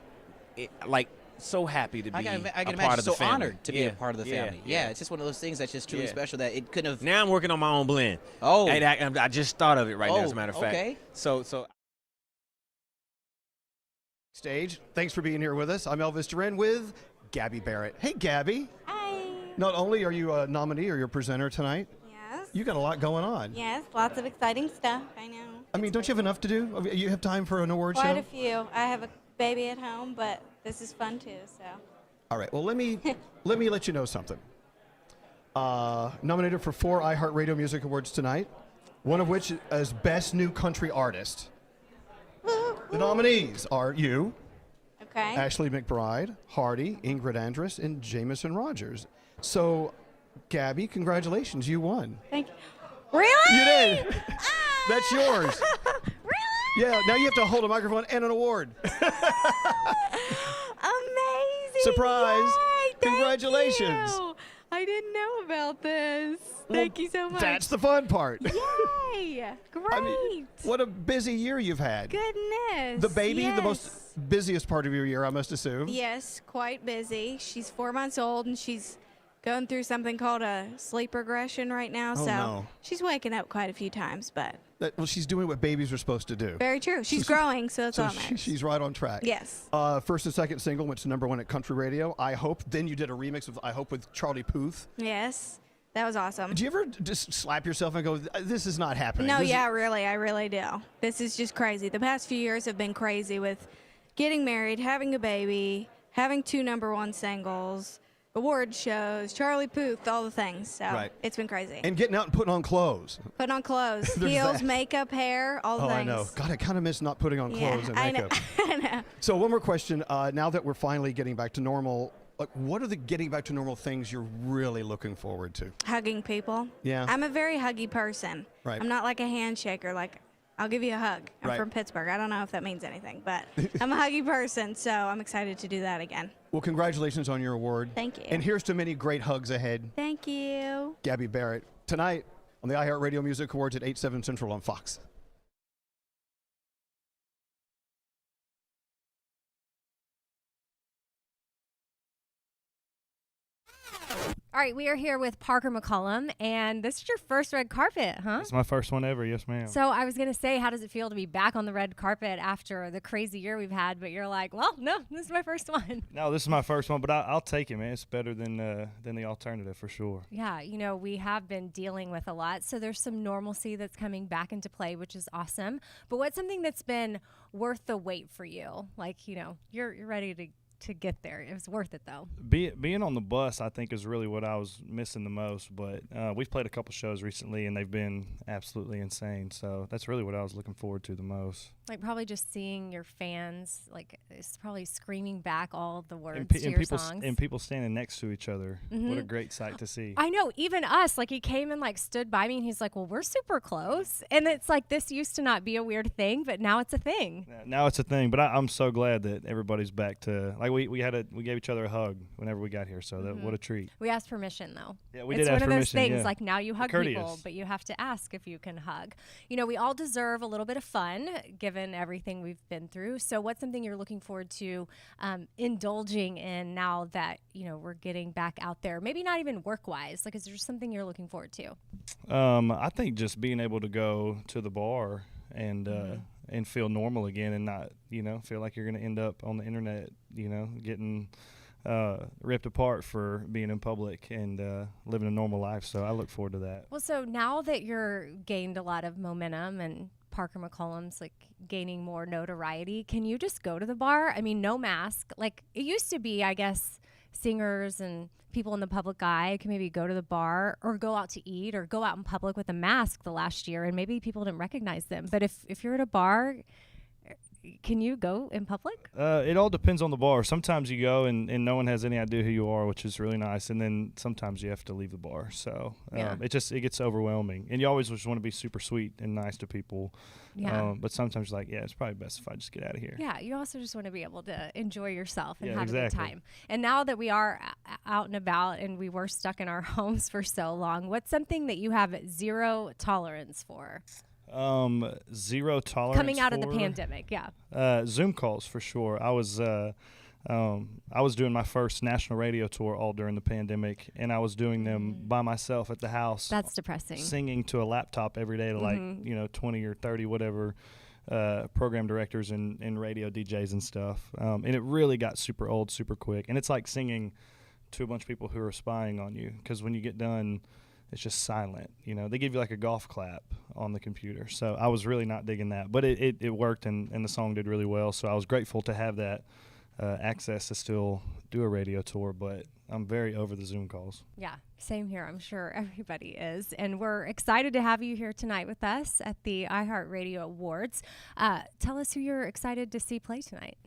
S11: so happy to be a part of the family.
S2: So honored to be a part of the family. Yeah, it's just one of those things that's just truly special that it couldn't have.
S11: Now I'm working on my own blend.
S2: Oh.
S11: And I just thought of it right now, as a matter of fact.
S2: Okay.
S11: So.
S1: Stage. Thanks for being here with us. I'm Elvis Duran with Gabby Barrett. Hey, Gabby.
S12: Hi.
S1: Not only are you a nominee or your presenter tonight,
S12: Yes.
S1: you got a lot going on.
S12: Yes, lots of exciting stuff. I know.
S1: Don't you have enough to do? You have time for an award
S12: Quite
S1: show?
S12: a few. I have a baby at home, but this is fun too. So.
S1: All right. Well, let me let you know something. Nominated for 4 iHeartRadio Music Awards tonight, one of which is Best New Country Artist. The nominees are you, Ashley McBride, Hardy, Ingrid Andress, and Jameson Rodgers. So, Gabby, congratulations, you won.
S12: Thank you. Really?
S1: You did. That's yours.
S12: Really?
S1: Yeah, now you have to hold a microphone and an award.
S12: Amazing.
S1: Surprise.
S12: Yay,
S1: Congratulations.
S12: Thank you. I didn't know about this. Thank you so much.
S1: That's the fun part.
S12: Yay. Great.
S1: I mean, what a busy year you've had.
S12: Goodness.
S1: The baby,
S12: yes.
S1: the most busiest part of your year, I must assume.
S12: Yes, quite busy. She's 4 months old, and she's going through something called a sleep regression right now.
S1: Oh,
S12: so
S1: no.
S12: she's waking up quite a few times, but
S1: Well, she's doing what babies are supposed to do.
S12: very true. She's growing, so that's all that matters.
S1: She's right on track.
S12: Yes.
S1: First and second single went to #1 at country radio, I Hope. Then you did a remix of I Hope with Charlie Puth.
S12: Yes. That was awesome.
S1: Do you ever just slap yourself and go, this is not happening?
S12: No, yeah, really. I really do. This is just crazy. The past few years have been crazy with getting married, having a baby, having 2 #1 singles, award shows, Charlie Puth, all the things. So
S1: Right.
S12: it's been crazy.
S1: And getting out and putting on clothes.
S12: Putting on clothes,
S1: There's
S12: heels,
S1: that.
S12: makeup, hair, all the
S1: Oh,
S12: things.
S1: I know. God, I kind of miss not putting on clothes and
S12: I know.
S1: makeup.
S12: I know.
S1: So one more question. Now that we're finally getting back to normal, like, what are the getting back to normal things you're really looking forward to?
S12: Hugging people.
S1: Yeah.
S12: I'm a very huggy person.
S1: Right.
S12: I'm not like a handshaker. Like, I'll give you a hug. I'm
S1: Right.
S12: from Pittsburgh. I don't know if that means anything, but I'm a huggy person, so I'm excited to do that again.
S1: Well, congratulations on your award.
S12: Thank you.
S1: And here's to many great hugs ahead.
S12: Thank you.
S1: Gabby Barrett, tonight on the iHeartRadio Music Awards at 8, 7 Central on Fox.
S4: All right, we are here with Parker McCollum, and this is your first red carpet, huh?
S13: It's my first one ever, yes, ma'am.
S4: So I was going to say, how does it feel to be back on the red carpet after the crazy year we've had? But you're like, well, no, this is my first one.
S13: No, this is my first one, but I'll take it, man. It's better than the alternative for sure.
S4: Yeah, you know, we have been dealing with a lot, so there's some normalcy that's coming back into play, which is awesome. But what's something that's been worth the wait for you? Like, you know, you're ready to get there. It was worth it, though.
S13: Being on the bus, I think, is really what I was missing the most. But we've played a couple shows recently, and they've been absolutely insane. So that's really what I was looking forward to the most.
S4: Like, probably just seeing your fans, like, it's probably screaming back all the words
S13: And,
S4: to your
S13: people
S4: songs.
S13: and people standing next to each other. What a great sight to see.
S4: I know, even us, like, he came and, like, stood by me, and he's like, well, we're super close. And it's like, this used to not be a weird thing, but now it's a thing.
S13: Now it's a thing, but I'm so glad that everybody's back to, like, we gave each other a hug whenever we got here, so that what a treat.
S4: We asked permission, though.
S13: Yeah, we
S4: it's
S13: did ask
S4: one of those
S13: permission,
S4: things,
S13: yeah.
S4: like, now you hug
S13: Courteous.
S4: people, but you have to ask if you can hug. You know, we all deserve a little bit of fun, given everything we've been through. So what's something you're looking forward to indulging in now that, you know, we're getting back out there? Maybe not even work-wise. Like, is there something you're looking forward to?
S13: I think just being able to go to the bar and feel normal again and not, you know, feel like you're going to end up on the internet, you know, getting ripped apart for being in public and living a normal life. So I look forward to that.
S4: Well, so now that you're gained a lot of momentum and Parker McCollum's like gaining more notoriety, can you just go to the bar? I mean, no mask. Like it used to be, I guess, singers and people in the public eye can maybe go to the bar or go out to eat or go out in public with a mask the last year, and maybe people didn't recognize them. But if you're at a bar, can you go in public?
S13: It all depends on the bar. Sometimes you go and no one has any idea who you are, which is really nice. And then sometimes you have to leave the bar. So it gets overwhelming. And you always just want to be super sweet and nice to people.
S4: Yeah.
S13: But sometimes you're like, yeah, it's probably best if I just get out of here.
S4: Yeah, you also just want to be able to enjoy yourself and
S13: Yeah,
S4: have a good
S13: exactly.
S4: time. And now that we are out and about and we were stuck in our homes for so long, what's something that you have zero tolerance for?
S13: Zero tolerance
S4: Coming out of the
S13: for,
S4: pandemic, yeah.
S13: Zoom calls for sure. I was doing my first national radio tour all during the pandemic, and I was doing them by myself at the house.
S4: That's depressing.
S13: Singing to a laptop every day to like 20 or 30 whatever program directors and radio DJs and stuff. And it really got super old super quick. And it's like singing to a bunch of people who are spying on you, because when you get done, it's just silent. You know, they give you like a golf clap on the computer. So I was really not digging that, but it worked, and the song did really well. So I was grateful to have that access to still do a radio tour, but I'm very over the Zoom calls.
S4: Yeah, same here. I'm sure everybody is. And we're excited to have you here tonight with us at the iHeartRadio Awards. Tell us who you're excited to see play tonight.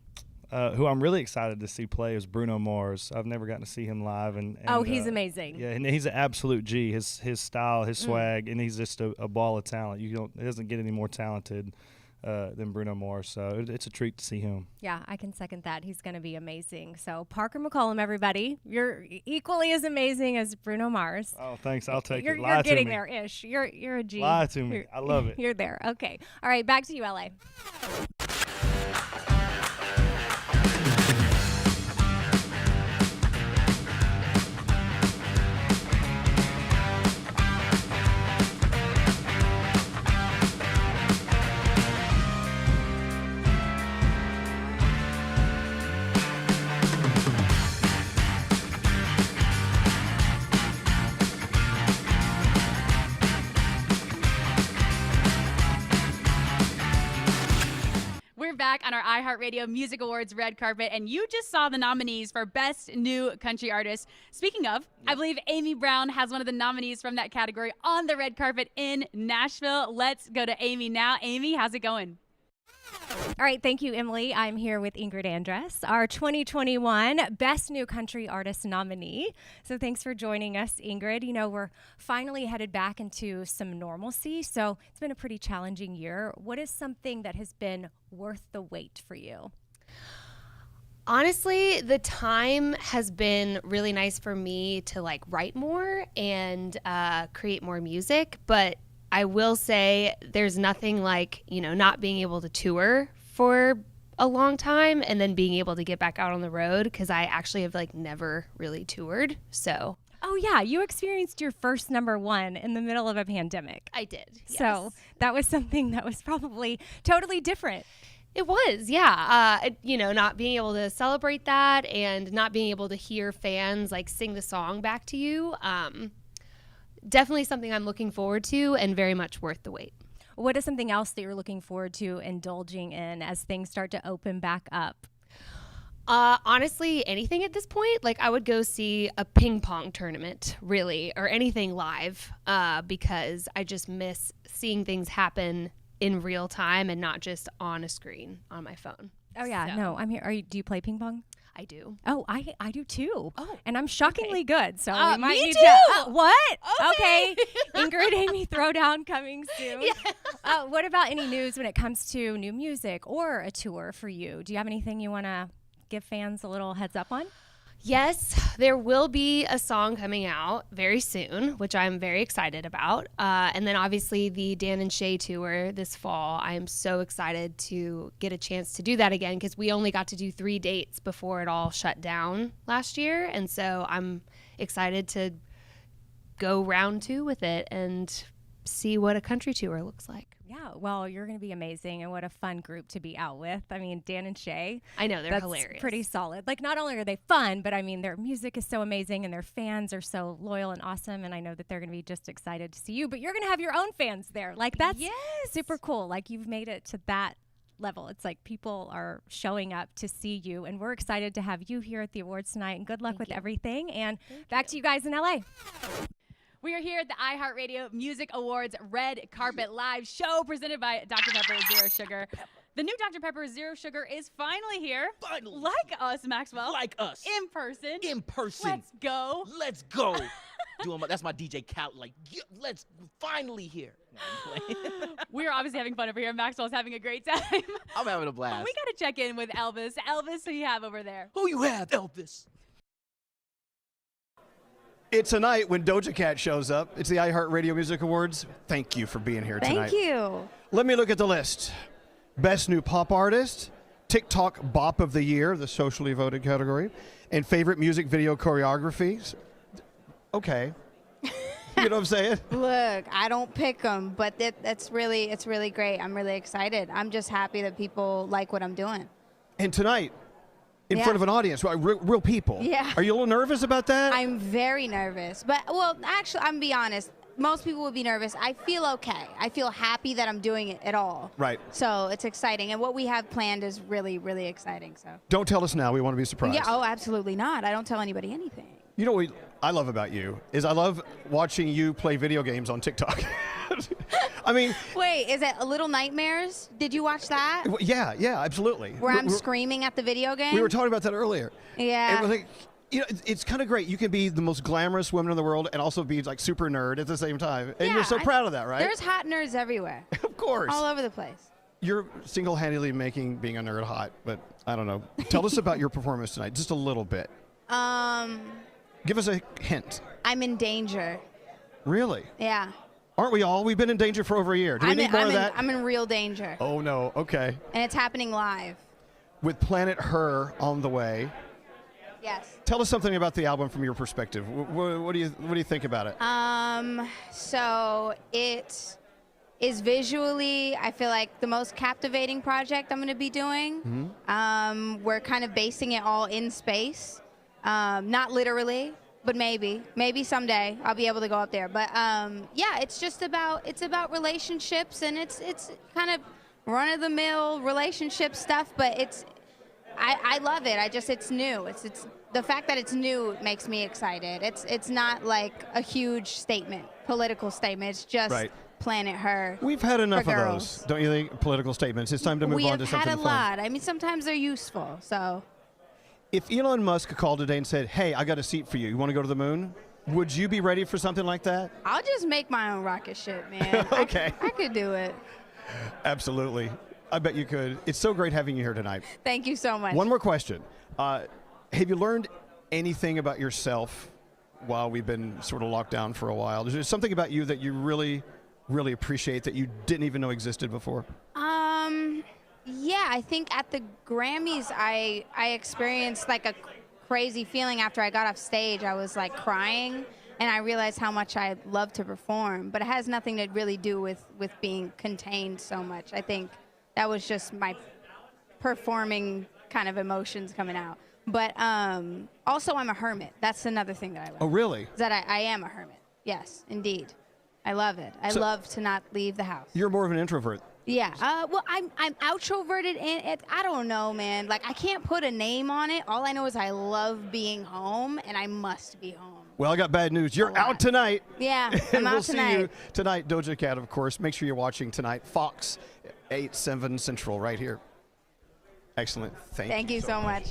S13: who I'm really excited to see play is Bruno Mars. I've never gotten to see him live, and
S4: he's amazing.
S13: Yeah, and he's an absolute G. His style, his swag, and he's just a ball of talent. It doesn't get any more talented than Bruno Mars. So it's a treat to see him.
S4: Yeah, I can second that. He's going to be amazing. So Parker McCollum, everybody, you're equally as amazing as Bruno Mars.
S13: Oh, thanks. I'll take
S4: you're,
S13: it.
S4: You're getting there-ish. You're a G.
S13: Lie to me. I love it.
S4: You're there. Okay. All right, back to you, LA.
S3: Back on our iHeartRadio Music Awards red carpet, and you just saw the nominees for Best New Country Artist. Speaking of, I believe Amy Brown has one of the nominees from that category on the red carpet in Nashville. Let's go to Amy now. Amy, how's it going?
S4: All right, thank you, Emily. I'm here with Ingrid Andress, our 2021 Best New Country Artist nominee. So thanks for joining us, Ingrid. You know, we're finally headed back into some normalcy, so it's been a pretty challenging year. What is something that has been worth the wait for you?
S14: Honestly, the time has been really nice for me to write more and create more music, but I will say there's nothing like, not being able to tour for a long time and then being able to get back out on the road, because I actually have never really toured. So.
S4: Oh, yeah. You experienced your first #1 in the middle of a pandemic.
S14: I did. Yes.
S4: So that was something that was probably totally different.
S14: It was, yeah. Not being able to celebrate that and not being able to hear fans sing the song back to you. Definitely something I'm looking forward to and very much worth the wait.
S4: What is something else that you're looking forward to indulging in as things start to open back up?
S14: Honestly, anything at this point. I would go see a ping pong tournament, really, or anything live, because I just miss seeing things happen in real time and not just on a screen on my phone.
S4: Oh, yeah. So. No, I'm here. Do you play ping pong?
S14: I do.
S4: Oh, I do too. Oh, and I'm shockingly good. So we might
S14: me
S4: need
S14: too.
S4: to. What? Okay. Ingrid, Amy, Throwdown coming soon. Yeah. What about any news when it comes to new music or a tour for you? Do you have anything you want to give fans a little heads up on?
S14: Yes, there will be a song coming out very soon, which I'm very excited about. And then obviously the Dan and Shay tour this fall. I am so excited to get a chance to do that again, because we only got to do 3 dates before it all shut down last year. And so I'm excited to go round 2 with it and see what a country tour looks like.
S4: Yeah, well, you're going to be amazing, and what a fun group to be out with. I mean, Dan and Shay.
S14: I know, they're hilarious.
S4: Pretty solid. Not only are they fun, but I mean, their music is so amazing, and their fans are so loyal and awesome, and I know that they're going to be just excited to see you, but you're going to have your own fans there. That's super cool. You've made it to that level. It's people are showing up to see you, and we're excited to have you here at the awards tonight, and good luck with everything, and back to you guys in LA.
S3: We are here at the iHeartRadio Music Awards Red Carpet Live Show presented by Dr. Pepper Zero Sugar. The new Dr. Pepper Zero Sugar is finally here.
S2: Finally.
S3: Like us, Maxwell.
S2: Like us.
S3: In person.
S2: In person.
S3: Let's go.
S2: Let's go. That's my DJ Cal. Let's finally here. No,
S3: we're obviously having fun over here. Maxwell's having a great time.
S2: I'm having a blast.
S3: We got to check in with Elvis. Elvis, who you have over there?
S2: Who you have, Elvis?
S1: It's a night when Doja Cat shows up. It's the iHeartRadio Music Awards. Thank you for being here tonight.
S12: Thank you.
S1: Let me look at the list. Best New Pop Artist, TikTok Bop of the Year, the socially voted category, and Favorite Music Video Choreography. Okay. You know what I'm saying?
S12: Look, I don't pick them, but it's really great. I'm really excited. I'm just happy that people like what I'm doing.
S1: And tonight, in front of an audience, real people.
S12: Yeah.
S1: Are you a little nervous about that?
S12: I'm very nervous. But, actually, I'm going to be honest. Most people would be nervous. I feel okay. I feel happy that I'm doing it at all.
S1: Right.
S12: So it's exciting. And what we have planned is really, really exciting. So
S1: don't tell us now. We want to be surprised.
S12: Yeah. Oh, absolutely not. I don't tell anybody anything.
S1: You know what I love about you is I love watching you play video games on TikTok. I mean,
S12: wait, is it Little Nightmares? Did you watch that?
S1: yeah, absolutely.
S12: Where I'm screaming at the video game?
S1: We were talking about that earlier.
S12: Yeah.
S1: It was like, it's kind of great. You can be the most glamorous woman in the world and also be like super nerd at the same time. And you're so proud of that, right?
S12: There's hot nerds everywhere.
S1: Of course.
S12: All over the place.
S1: You're single-handedly making being a nerd hot, but I don't know. Tell us about your performance tonight, just a little bit. Give us a hint.
S12: I'm in danger.
S1: Really?
S12: Yeah.
S1: Aren't we all? We've been in danger for over a year. Do we need more of that?
S12: I'm in real danger.
S1: Oh, no. Okay.
S12: And it's happening live.
S1: With Planet Her on the way.
S12: Yes.
S1: Tell us something about the album from your perspective. What do you think about it?
S12: So it is visually, I feel like, the most captivating project I'm going to be doing.
S1: Mm-hmm.
S12: We're kind of basing it all in space. Not literally, but maybe someday I'll be able to go up there. But yeah, it's about relationships, and it's kind of run-of-the-mill relationship stuff, but I love it. It's new. It's the fact that it's new makes me excited. It's not like a huge political statement. It's just Planet Her.
S1: We've had enough of those, don't you think? Political statements. It's time to move on to something fun.
S12: We have had a lot. I mean, sometimes they're useful. So,
S1: if Elon Musk called today and said, "Hey, I got a seat for you. You want to go to the moon?" Would you be ready for something like that?
S12: I'll just make my own rocket ship, man.
S1: Okay.
S12: I could do it.
S1: Absolutely. I bet you could. It's so great having you here tonight.
S12: Thank you so much.
S1: One more question. Have you learned anything about yourself while we've been sort of locked down for a while? Is there something about you that you really, really appreciate that you didn't even know existed before?
S12: Yeah, I think at the Grammys, I experienced like a crazy feeling after I got off stage. I was like crying, and I realized how much I love to perform. But it has nothing to really do with being contained so much. I think that was just my performing kind of emotions coming out. But also, I'm a hermit. That's another thing that I love.
S1: Oh, really?
S12: Is that I am a hermit. Yes, indeed. I love it. I love to not leave the house.
S1: You're more of an introvert.
S12: Yeah. Well, I'm outroverted, and I don't know, man. Like, I can't put a name on it. All I know is I love being home, and I must be home.
S1: Well, I got bad news. You're out tonight.
S12: Yeah, I'm out tonight.
S1: We'll see you tonight, Doja Cat, of course. Make sure you're watching tonight. Fox 8/7 Central right here. Excellent. Thank you so much.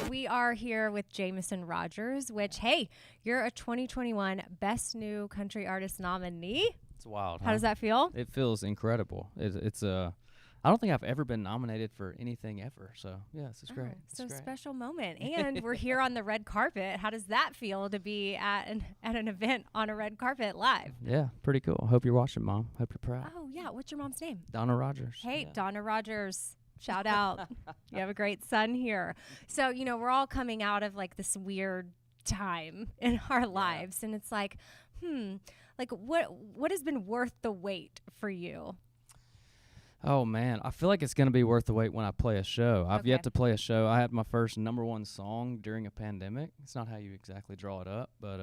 S4: We are here with Jameson Rodgers, which, hey, you're a 2021 Best New Country Artist nominee.
S15: It's wild.
S4: How does that feel?
S15: It feels incredible. It's I don't think I've ever been nominated for anything ever. So, yeah, this is great.
S4: So special moment. And we're here on the red carpet. How does that feel to be at an event on a red carpet live?
S15: Yeah, pretty cool. Hope you're watching, Mom. Hope you're proud.
S4: Oh, yeah. What's your mom's name?
S15: Donna Rodgers.
S4: Hey, yeah. Donna Rodgers. Shout out. You have a great son here. So, we're all coming out of like this weird time in our lives. And it's like, like what has been worth the wait for you?
S15: Oh, man. I feel like it's going to be worth the wait when I play a show. I've yet to play a show. I had my first #1 song during a pandemic. It's not how you exactly draw it up, but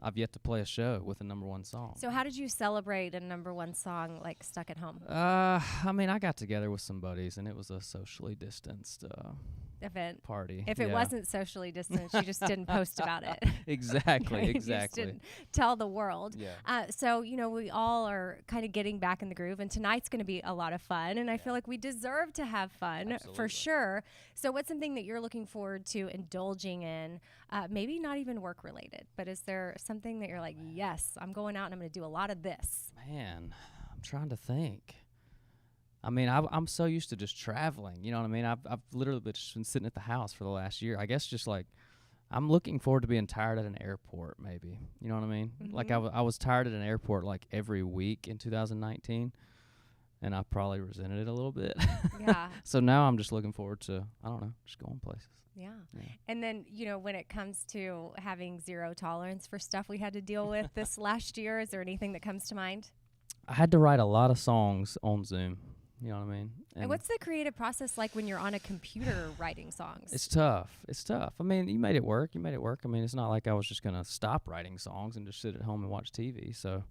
S15: I've yet to play a show with a #1 song.
S4: So how did you celebrate a #1 song, like stuck at home?
S15: I mean, I got together with some buddies, and it was a socially distanced
S4: event
S15: party.
S4: If it wasn't socially distanced, you just didn't post about it.
S15: Exactly,
S4: You
S15: exactly.
S4: just didn't tell the world.
S15: Yeah.
S4: So, we all are kind of getting back in the groove, and tonight's going to be a lot of fun, and I feel like we deserve to have fun.
S15: Absolutely.
S4: For sure. So what's something that you're looking forward to indulging in, maybe not even work-related, but is there something that you're like, yes, I'm going out and I'm going to do a lot of this?
S15: Man, I'm trying to think. I mean, I'm so used to just traveling. You know what I mean? I've literally just been sitting at the house for the last year. I guess just like I'm looking forward to being tired at an airport, maybe. You know what I mean?
S4: Mm-hmm.
S15: Like I was tired at an airport like every week in 2019, and I probably resented it a little bit.
S4: Yeah.
S15: So now I'm just looking forward to, I don't know, just going places.
S4: Yeah. And then, when it comes to having zero tolerance for stuff we had to deal with this last year, is there anything that comes to mind?
S15: I had to write a lot of songs on Zoom. You know what I mean?
S4: And what's the creative process like when you're on a computer writing songs?
S15: It's tough. I mean, you made it work. I mean, it's not like I was just going to stop writing songs and just sit at home and watch TV. So,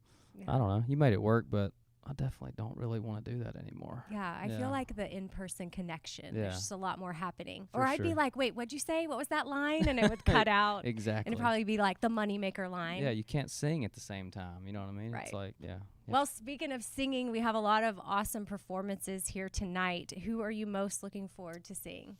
S15: I don't know. You made it work, but I definitely don't really want to do that anymore.
S4: Yeah, I feel like the in-person connection.
S15: Yeah.
S4: There's just a lot more happening.
S15: For
S4: or I'd be
S15: sure.
S4: like, wait, what'd you say? What was that line? And it would cut out.
S15: Exactly.
S4: And it'd probably be like the moneymaker line.
S15: Yeah, you can't sing at the same time. You know what I mean?
S4: Right.
S15: It's like, yeah.
S4: Well, speaking of singing, we have a lot of awesome performances here tonight. Who are you most looking forward to seeing?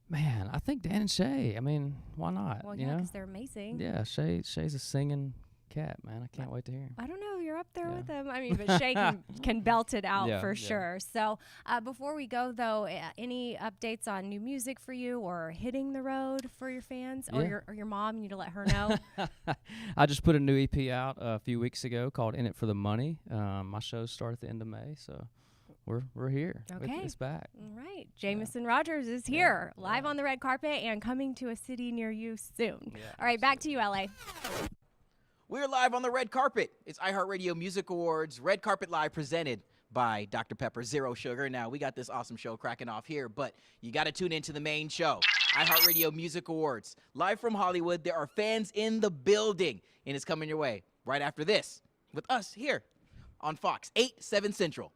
S15: Man, I think Dan and Shay. I mean, why not?
S4: Well,
S15: you
S4: yeah,
S15: know?
S4: because they're amazing.
S15: Yeah, Shay's a singing cat, man. I can't wait to hear him.
S4: I don't know. You're up there with them. I mean, but Shay can belt it out for sure. So before we go, though, any updates on new music for you or hitting the road for your fans or your mom? You need to let her know.
S15: I just put a new EP out a few weeks ago called In It for the Money. My shows start at the end of May, so we're here.
S4: Okay.
S15: It's back.
S4: All right. Jameson Rodgers is here live on the red carpet and coming to a city near you soon.
S15: Yeah,
S4: all right, back to you, LA.
S2: We're live on the red carpet. It's iHeartRadio Music Awards Red Carpet Live presented by Dr. Pepper Zero Sugar. Now, we got this awesome show cracking off here, but you got to tune into the main show, iHeartRadio Music Awards. Live from Hollywood, there are fans in the building, and it's coming your way right after this with us here on Fox, 8, 7 Central.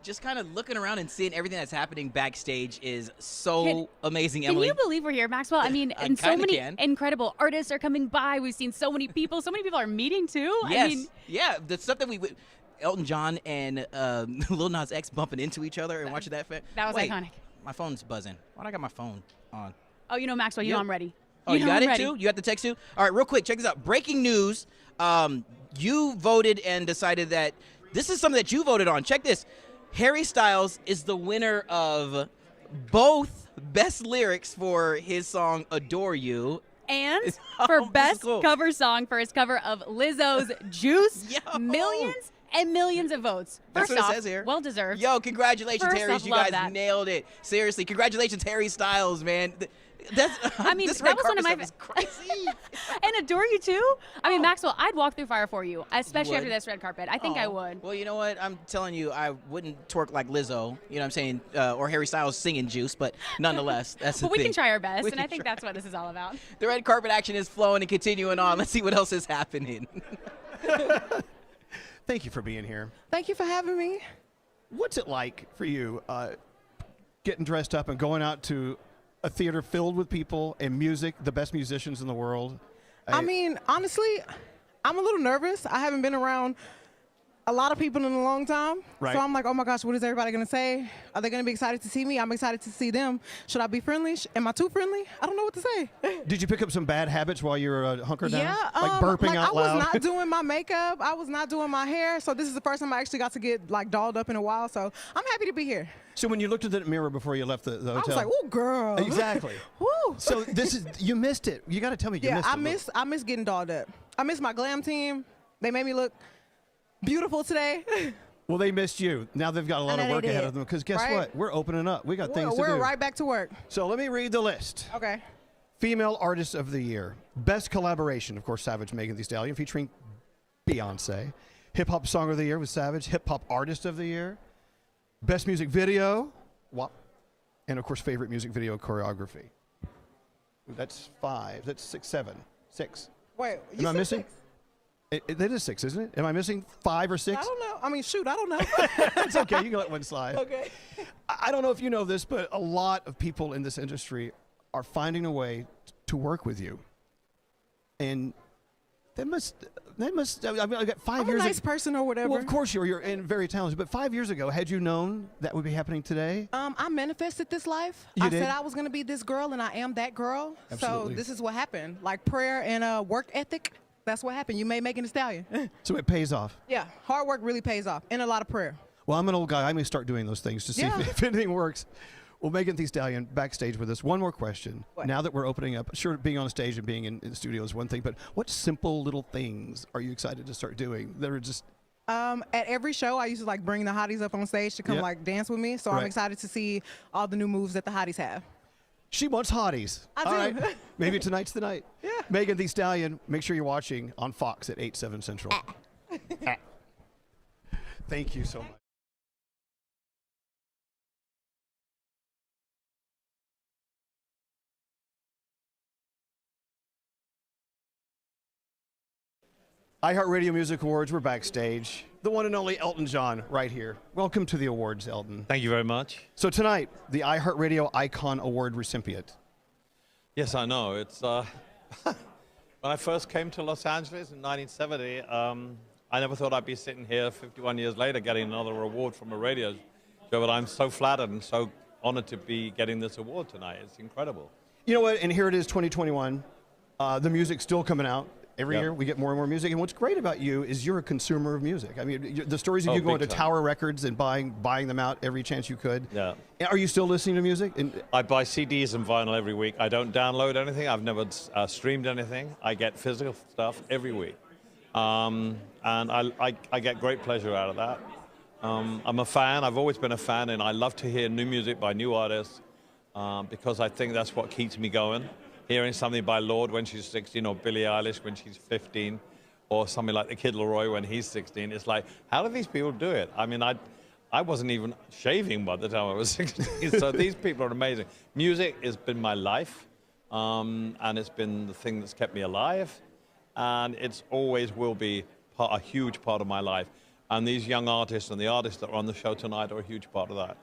S2: Just kind of looking around and seeing everything that's happening backstage is so amazing, Emily.
S3: Can you believe we're here, Maxwell? I mean, and so many incredible artists are coming by. We've seen so many people. So many people are meeting, too.
S2: Yes.
S3: I mean,
S2: yeah, the stuff that Elton John and Lil Nas X bumping into each other and watching that.
S3: That was iconic.
S2: My phone's buzzing. Why'd I got my phone on?
S3: Oh, you know, Maxwell, you know I'm ready.
S2: Oh, you got it,
S3: ready.
S2: too? You got the text, too? All right, real quick, check this out. Breaking news. You voted and decided that this is something that you voted on. Check this. Harry Styles is the winner of both best lyrics for his song Adore You.
S3: And for best cover song for his cover of Lizzo's Juice, millions and millions of votes.
S2: That's
S3: First
S2: what
S3: off,
S2: it says here.
S3: Well deserved.
S2: Yo, congratulations,
S3: First
S2: Harry.
S3: off,
S2: You
S3: love
S2: guys
S3: that.
S2: nailed it. Seriously, congratulations, Harry Styles, man.
S3: I mean,
S2: this
S3: that
S2: red
S3: was one of my
S2: carpet stuff is crazy.
S3: And Adore You too. I mean, Maxwell, I'd walk through fire for you, especially
S2: would?
S3: after this red carpet. I think I would.
S2: Well, you know what? I'm telling you, I wouldn't twerk like Lizzo, you know what I'm saying, or Harry Styles singing Juice, but nonetheless, that's the
S3: But we
S2: thing.
S3: can try our best,
S2: We
S3: and I
S2: can
S3: think
S2: try.
S3: that's what this is all about.
S2: The red carpet action is flowing and continuing on. Let's see what else is happening.
S1: Thank you for being here.
S16: Thank you for having me.
S1: What's it like for you getting dressed up and going out to a theater filled with people and music, the best musicians in the world?
S16: I mean, honestly, I'm a little nervous. I haven't been around a lot of people in a long time.
S1: Right.
S16: So I'm like, oh my gosh, what is everybody going to say? Are they going to be excited to see me? I'm excited to see them. Should I be friendly? Am I too friendly? I don't know what to say.
S1: Did you pick up some bad habits while you were hunkered down?
S16: Yeah,
S1: like burping out loud?
S16: I was not doing my makeup. I was not doing my hair. So this is the first time I actually got to get like dolled up in a while. So I'm happy to be here.
S1: So when you looked at the mirror before you left the hotel,
S16: I was like, "Ooh, girl!"
S1: Exactly.
S16: Woo.
S1: So you missed it. You got to tell me you missed it.
S16: I miss getting dolled up. I miss my glam team. They made me look beautiful today.
S1: Well, they missed you. Now they've got a lot of work ahead of them because guess what? We're opening up. We got things to do.
S16: We're right back to work.
S1: So let me read the list.
S16: Okay.
S1: Female Artist of the Year. Best Collaboration, of course, Savage, Megan Thee Stallion, featuring Beyonce. Hip Hop Song of the Year with Savage. Hip Hop Artist of the Year. Best Music Video. WAP. And, of course, Favorite Music Video Choreography. That's 5. That's 6, 7. 6.
S16: Wait,
S1: Am I missing? It is 6, isn't it? Am I missing 5 or 6?
S16: I don't know. I mean, shoot, I don't know.
S1: It's okay. You can let one slide.
S16: Okay.
S1: I don't know if you know this, but a lot of people in this industry are finding a way to work with you. And they must, I mean, I got 5
S16: I'm
S1: years
S16: a nice person or whatever.
S1: Well, of course you're and very talented. But 5 years ago, had you known that would be happening today?
S16: I manifested this life.
S1: You
S16: I
S1: did?
S16: said I was going to be this girl, and I am that girl.
S1: Absolutely.
S16: So this is what happened. Like prayer and work ethic, that's what happened. You made Megan Thee Stallion.
S1: So it pays off.
S16: Yeah, hard work really pays off, and a lot of prayer.
S1: Well, I'm an old guy. I may start doing those things to see if anything works. Well, Megan Thee Stallion, backstage with us. One more question.
S16: What?
S1: Now that we're opening up, sure, being on stage and being in the studio is one thing, but what simple little things are you excited to start doing that are just...
S16: At every show, I used to like bring the hotties up on stage to come like dance with me. So I'm excited to see all the new moves that the hotties have.
S1: She wants hotties.
S16: I
S1: All
S16: do.
S1: right. Maybe tonight's the night.
S16: Yeah.
S1: Megan Thee Stallion, make sure you're watching on Fox at 8, 7 Central. Thank you so much. iHeartRadio Music Awards, we're backstage. The one and only Elton John right here. Welcome to the awards, Elton.
S17: Thank you very much.
S1: So tonight, the iHeartRadio Icon Award recipient.
S17: Yes, I know. It's when I first came to Los Angeles in 1970, I never thought I'd be sitting here 51 years later getting another award from a radio show, but I'm so flattered and so honored to be getting this award tonight. It's incredible.
S1: You know what? And here it is, 2021. The music's still coming out. Every
S17: Yep.
S1: year we get more and more music. And what's great about you is you're a consumer of music. I mean, the stories of you going to
S17: time.
S1: Tower Records and buying them out every chance you could.
S17: Yeah.
S1: Are you still listening to music?
S17: I buy CDs and vinyl every week. I don't download anything. I've never streamed anything. I get physical stuff every week. And I get great pleasure out of that. I'm a fan. I've always been a fan, and I love to hear new music by new artists because I think that's what keeps me going. Hearing something by Lorde when she's 16, or Billie Eilish when she's 15, or something like the Kid Laroi when he's 16. It's like, how do these people do it? I mean, I wasn't even shaving by the time I was 16, so these people are amazing. Music has been my life, and it's been the thing that's kept me alive, and it's always will be a huge part of my life. And these young artists and the artists that are on the show tonight are a huge part of that.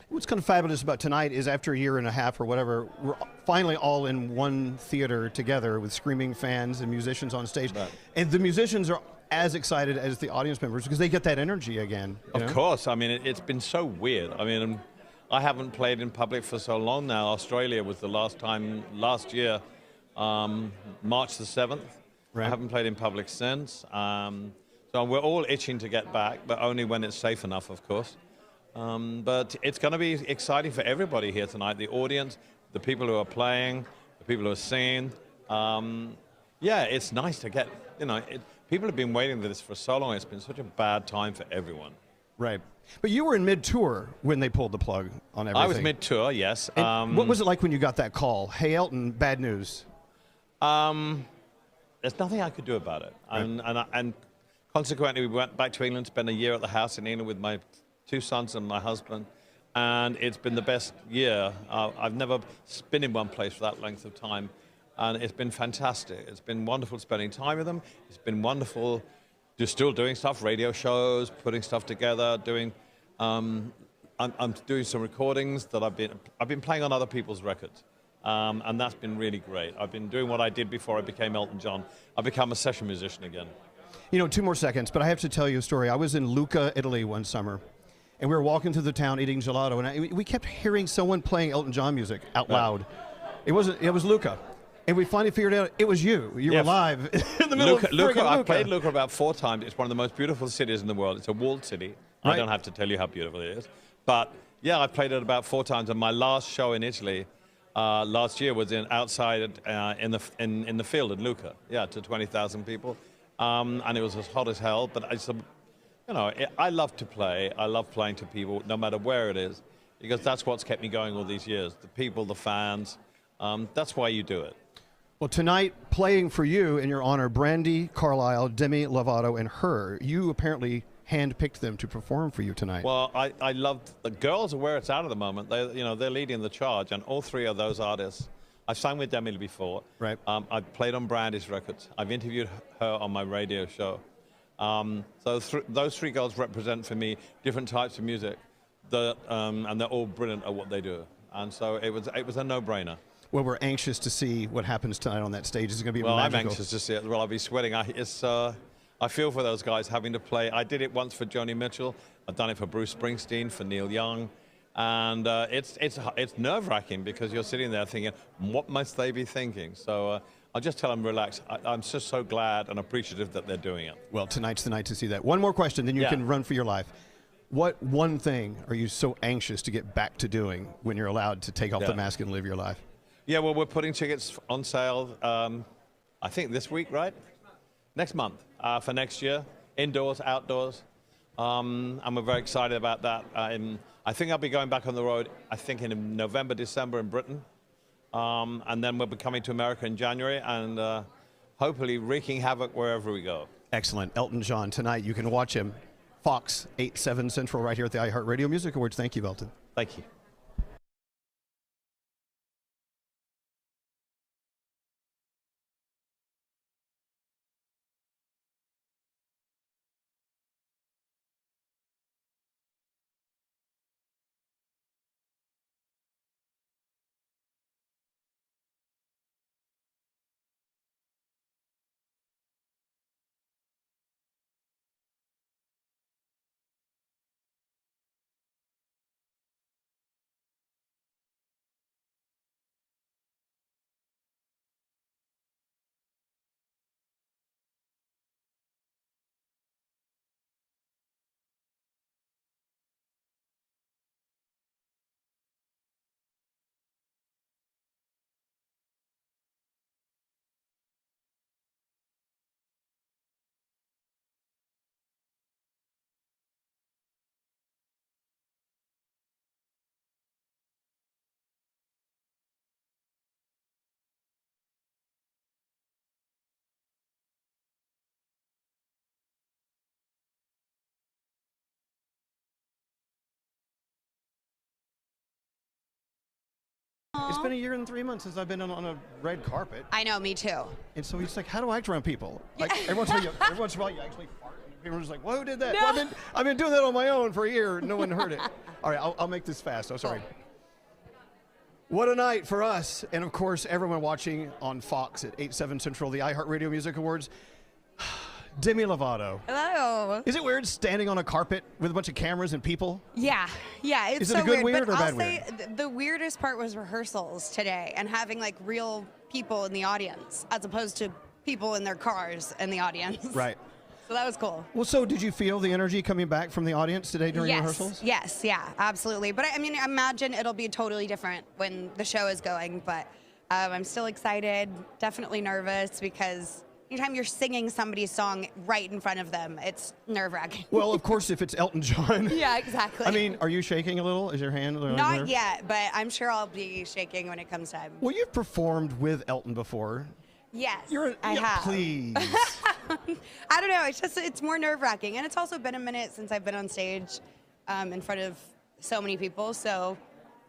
S1: What's kind of fabulous about tonight is after a year and a half or whatever, we're finally all in one theater together with screaming fans and musicians on stage. Right. And the musicians are as excited as the audience members because they get that energy again.
S17: Of course. I mean, it's been so weird. I mean, I haven't played in public for so long now. Australia was the last time, last year, March the 7th. Right. I haven't played in public since. So we're all itching to get back, but only when it's safe enough, of course. But it's going to be exciting for everybody here tonight, the audience, the people who are playing, the people who are singing. Yeah, it's nice to get, people have been waiting for this for so long. It's been such a bad time for everyone.
S1: Right. But you were in mid-tour when they pulled the plug on everything.
S17: I was mid-tour, yes.
S1: And what was it like when you got that call? Hey, Elton, bad news.
S17: There's nothing I could do about it. Right. And consequently, we went back to England, spent a year at the house in England with my 2 sons and my husband, and it's been the best year. I've never been in one place for that length of time, and it's been fantastic. It's been wonderful spending time with them. It's been wonderful just still doing stuff, radio shows, putting stuff together, doing. I'm doing some recordings that I've been playing on other people's records, and that's been really great. I've been doing what I did before I became Elton John. I've become a session musician again.
S1: 2 more seconds, but I have to tell you a story. I was in Lucca, Italy one summer. And we were walking through the town eating gelato, and we kept hearing someone playing Elton John music out loud. It was Lucca. And we finally figured out it was you. You were live in the middle of Lucca.
S17: I've played Lucca about 4 times. It's one of the most beautiful cities in the world. It's a walled city. Right. I don't have to tell you how beautiful it is. But, yeah, I've played it about 4 times. And my last show in Italy last year was outside in the field in Lucca, to 20,000 people. And it was as hot as hell. But I love to play. I love playing to people, no matter where it is, because that's what's kept me going all these years. The people, the fans, that's why you do it.
S1: Well, tonight, playing for you in your honor, Brandy Carlisle, Demi Lovato, and her. You apparently handpicked them to perform for you tonight.
S17: Well, I love the girls are where it's at the moment. They're leading the charge, and all 3 of those artists. I've sang with Demi before. Right. I've played on Brandy's records. I've interviewed her on my radio show. So those 3 girls represent for me different types of music, and they're all brilliant at what they do. And so it was a no-brainer.
S1: Well, we're anxious to see what happens tonight on that stage. It's going to be magical.
S17: I'm anxious to see it. Well, I'll be sweating. I feel for those guys having to play. I did it once for Joni Mitchell. I've done it for Bruce Springsteen, for Neil Young. And it's nerve-wracking because you're sitting there thinking, what must they be thinking? So I'll just tell them, relax. I'm just so glad and appreciative that they're doing it.
S1: Well, tonight's the night to see that. One more question, then you can run for your life. What one thing are you so anxious to get back to doing when you're allowed to take off the mask and live your life?
S17: Yeah, well, we're putting tickets on sale, I think this week, right? Next month for next year, indoors, outdoors. And we're very excited about that. I think I'll be going back on the road, I think in November, December in Britain. And then we'll be coming to America in January and hopefully wreaking havoc wherever we go.
S1: Excellent. Elton John tonight. You can watch him. Fox 8/7 Central right here at the iHeartRadio Music Awards. Thank you, Elton.
S17: Thank you.
S1: It's been a year and 3 months since I've been on a red carpet.
S18: I know, me too.
S1: And so he's like, how do I act around people? Like, every once in a while you actually fart. And everyone's like, well, who did that?
S18: No.
S1: Well, I've been doing that on my own for a year. No one heard it. All right, I'll make this fast. Oh, sorry. What a night for us. And, of course, everyone watching on Fox at 8/7 Central, the iHeartRadio Music Awards. Demi Lovato.
S18: Hello.
S1: Is it weird standing on a carpet with a bunch of cameras and people?
S18: Yeah, it's
S1: Is it
S18: so
S1: a good weird
S18: but
S1: or
S18: I'll
S1: bad
S18: say the weirdest part was rehearsals today and having like real people in the audience as opposed to people in their cars in the audience.
S1: Right.
S18: So that was cool.
S1: Well, so did you feel the energy coming back from the audience today during rehearsals?
S18: Yes, yeah, absolutely. But I mean, I imagine it'll be totally different when the show is going. But I'm still excited, definitely nervous because anytime you're singing somebody's song right in front of them, it's nerve-wracking.
S1: Well, of course, if it's Elton John.
S18: Yeah, exactly.
S1: I mean, are you shaking a little? Is your hand a little
S18: Not
S1: nervous?
S18: yet, but I'm sure I'll be shaking when it comes time.
S1: Well, you've performed with Elton before.
S18: Yes,
S1: I
S18: have.
S1: Please.
S18: I don't know. It's more nerve-wracking, and it's also been a minute since I've been on stage in front of so many people. So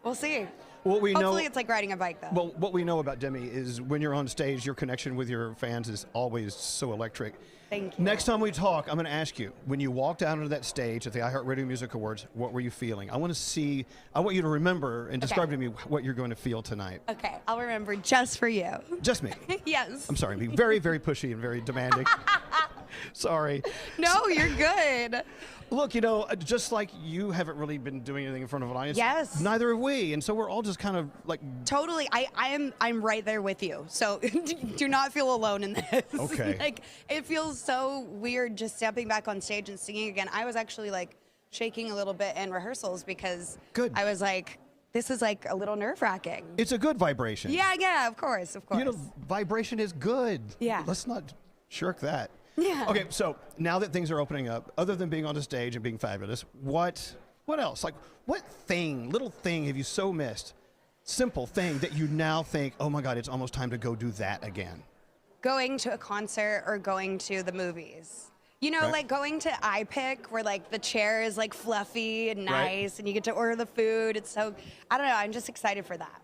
S18: we'll see. Hopefully, it's like riding a bike, though.
S1: Well, what we know about Demi is when you're on stage, your connection with your fans is always so electric.
S18: Thank you.
S1: Next time we talk, I'm going to ask you, when you walked out onto that stage at the iHeartRadio Music Awards, what were you feeling? I want you to remember and describe to me what you're going to feel tonight.
S18: Okay, I'll remember just for you.
S1: Just me.
S18: Yes.
S1: I'm sorry, I'm being very, very pushy and very demanding. Sorry.
S18: No, you're good.
S1: Look, just like you haven't really been doing anything in front of an audience.
S18: Yes.
S1: Neither have we, and so we're all just kind of like.
S18: Totally, I'm right there with you. So do not feel alone in this.
S1: Okay.
S18: Like it feels so weird just stepping back on stage and singing again. I was actually like shaking a little bit in rehearsals because I was like, this is like a little nerve-wracking.
S1: It's a good vibration.
S18: Yeah, of course.
S1: Vibration is good.
S18: Yeah.
S1: Let's not shirk that.
S18: Yeah.
S1: Okay, so now that things are opening up, other than being on the stage and being fabulous, what else? Like, what little thing have you so missed? Simple thing that you now think, oh my God, it's almost time to go do that again.
S18: Going to a concert or going to the movies.
S1: Right.
S18: Like going to iPick where like the chair is like fluffy and nice and you get to order the food. It's so, I don't know, I'm just excited for that.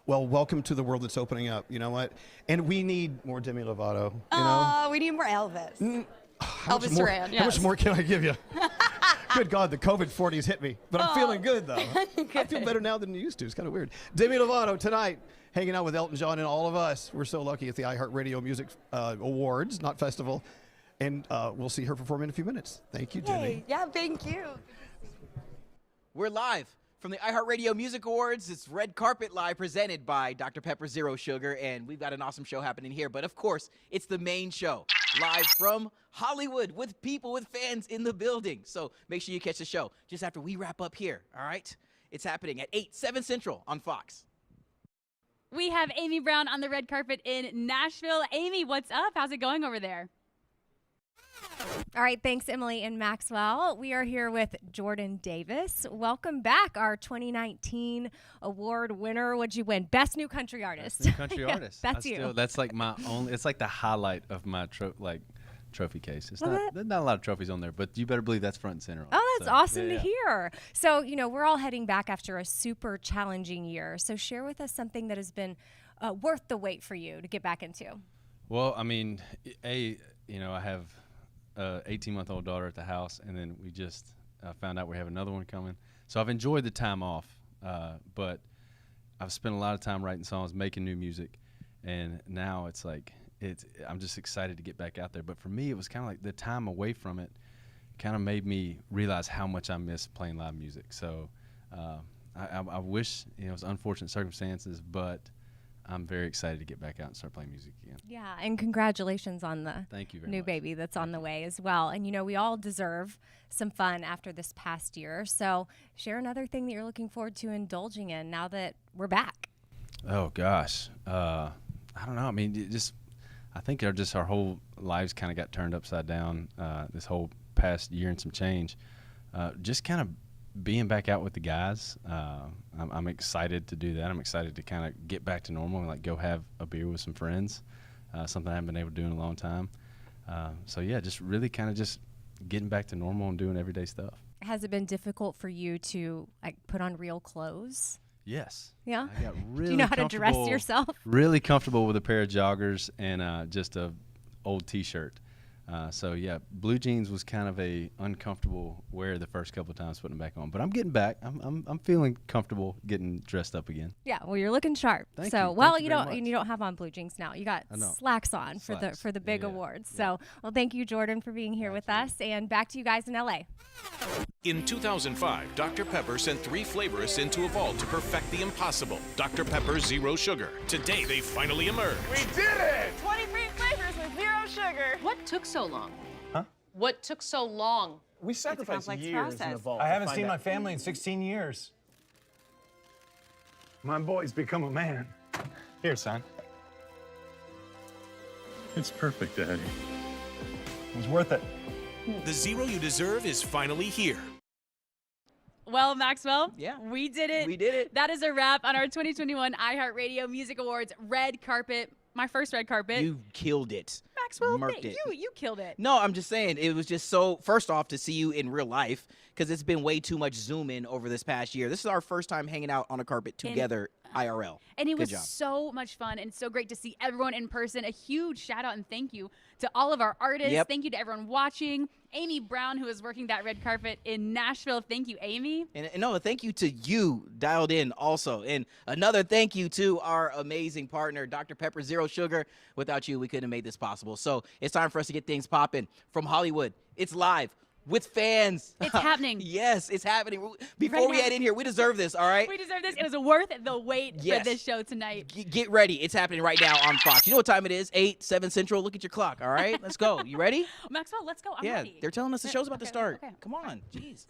S1: Well, welcome to the world that's opening up. You know what? And we need more Demi Lovato.
S18: We need more Elvis.
S1: Elvis Duran. How much more can I give you? Good God, the COVID 40s hit me. But I'm feeling good, though. I feel better now than I used to. It's kind of weird. Demi Lovato tonight, hanging out with Elton John and all of us. We're so lucky at the iHeartRadio Music Awards, not festival. And we'll see her perform in a few minutes. Thank you, Demi.
S18: Yeah, thank you.
S2: We're live from the iHeartRadio Music Awards. It's Red Carpet Live presented by Dr. Pepper Zero Sugar, and we've got an awesome show happening here. But, of course, it's the main show, live from Hollywood with people, with fans in the building. So make sure you catch the show just after we wrap up here, all right? It's happening at 8/7 Central on Fox.
S3: We have Amy Brown on the red carpet in Nashville. Amy, what's up? How's it going over there?
S4: All right, thanks, Emily and Maxwell. We are here with Jordan Davis. Welcome back, our 2019 award winner. What'd you win? Best New Country Artist.
S19: Best New Country
S4: Yeah,
S19: Artist.
S4: that's you.
S19: That's like my only. It's like the highlight of my trophy case. It's there's not a lot of trophies on there, but you better believe that's front and center on
S4: Oh,
S19: it.
S4: that's awesome to hear. So, we're all heading back after a super challenging year. So share with us something that has been worth the wait for you to get back into.
S19: Well, I mean, I have a 18-month-old daughter at the house, and then we just found out we have another one coming. So I've enjoyed the time off, but I've spent a lot of time writing songs, making new music, and now it's like I'm just excited to get back out there. But for me, it was kind of like the time away from it kind of made me realize how much I miss playing live music. So I wish, it was unfortunate circumstances, but I'm very excited to get back out and start playing music again.
S4: Yeah, and congratulations on the new baby that's on the way as well. And, we all deserve some fun after this past year. So share another thing that you're looking forward to indulging in now that we're back.
S19: Oh, gosh. I don't know. I mean, I think our whole lives kind of got turned upside down this whole past year and some change. Just kind of being back out with the guys, I'm excited to do that. I'm excited to kind of get back to normal and go have a beer with some friends, something I haven't been able to do in a long time. So yeah, just really kind of just getting back to normal and doing everyday stuff.
S4: Has it been difficult for you to put on real clothes?
S19: Yes.
S4: Yeah.
S19: I got really
S4: Do you know how to dress yourself?
S19: Really comfortable with a pair of joggers and just a old T-shirt. So yeah, blue jeans was kind of a uncomfortable wear the first couple of times putting them back on, but I'm getting back. I'm feeling comfortable getting dressed up again.
S4: Yeah, well, you're looking sharp.
S19: Thank
S4: so,
S19: you.
S4: well,
S19: Thank you very
S4: you don't have on blue jeans now. You got slacks on for the big awards.
S19: Yeah.
S4: So, well, thank you, Jordan, for being here with us, and back to you guys in LA.
S20: In 2005, Dr. Pepper sent 3 flavorists into a vault to perfect the impossible. Dr. Pepper Zero Sugar. Today, they finally emerged.
S21: We did it! 23 flavors with 0 sugar.
S22: What took so long?
S21: Huh?
S22: What took so long?
S21: We sacrificed years in the vault.
S23: I haven't seen my family in 16 years. My boy's become a man. Here, son.
S24: It's perfect, Daddy.
S23: It was worth it.
S20: The zero you deserve is finally here.
S3: Well, Maxwell,
S2: yeah,
S3: we did it.
S2: We did it.
S3: That is a wrap on our 2021 iHeartRadio Music Awards red carpet. My first red carpet.
S2: You killed it.
S3: Maxwell,
S2: Murked it.
S3: you killed it.
S2: No, I'm just saying, it was just so, first off, to see you in real life, because it's been way too much Zoom in over this past year. This is our first time hanging out on a carpet together, IRL.
S3: And it
S2: Good
S3: was
S2: job.
S3: so much fun and so great to see everyone in person. A huge shout out and thank you to all of our artists.
S2: Yep.
S3: Thank you to everyone watching. Amy Brown, who is working that red carpet in Nashville. Thank you, Amy.
S2: And no, thank you to you dialed in also. And another thank you to our amazing partner, Dr. Pepper Zero Sugar. Without you, we couldn't have made this possible. So it's time for us to get things popping from Hollywood. It's live with fans.
S3: It's happening.
S2: Yes, it's happening. Before
S3: Right
S2: we
S3: now.
S2: head in here, we deserve this, all right?
S3: We deserve this. It was worth the wait
S2: Yes.
S3: for this show tonight.
S2: Get ready. It's happening right now on Fox. You know what time it is? 8, 7 Central. Look at your clock, all right? Let's go. You ready?
S3: Maxwell, let's go. I'm
S2: yeah,
S3: ready.
S2: they're telling us the show's about to start.
S3: Okay.
S2: Come on. Jeez.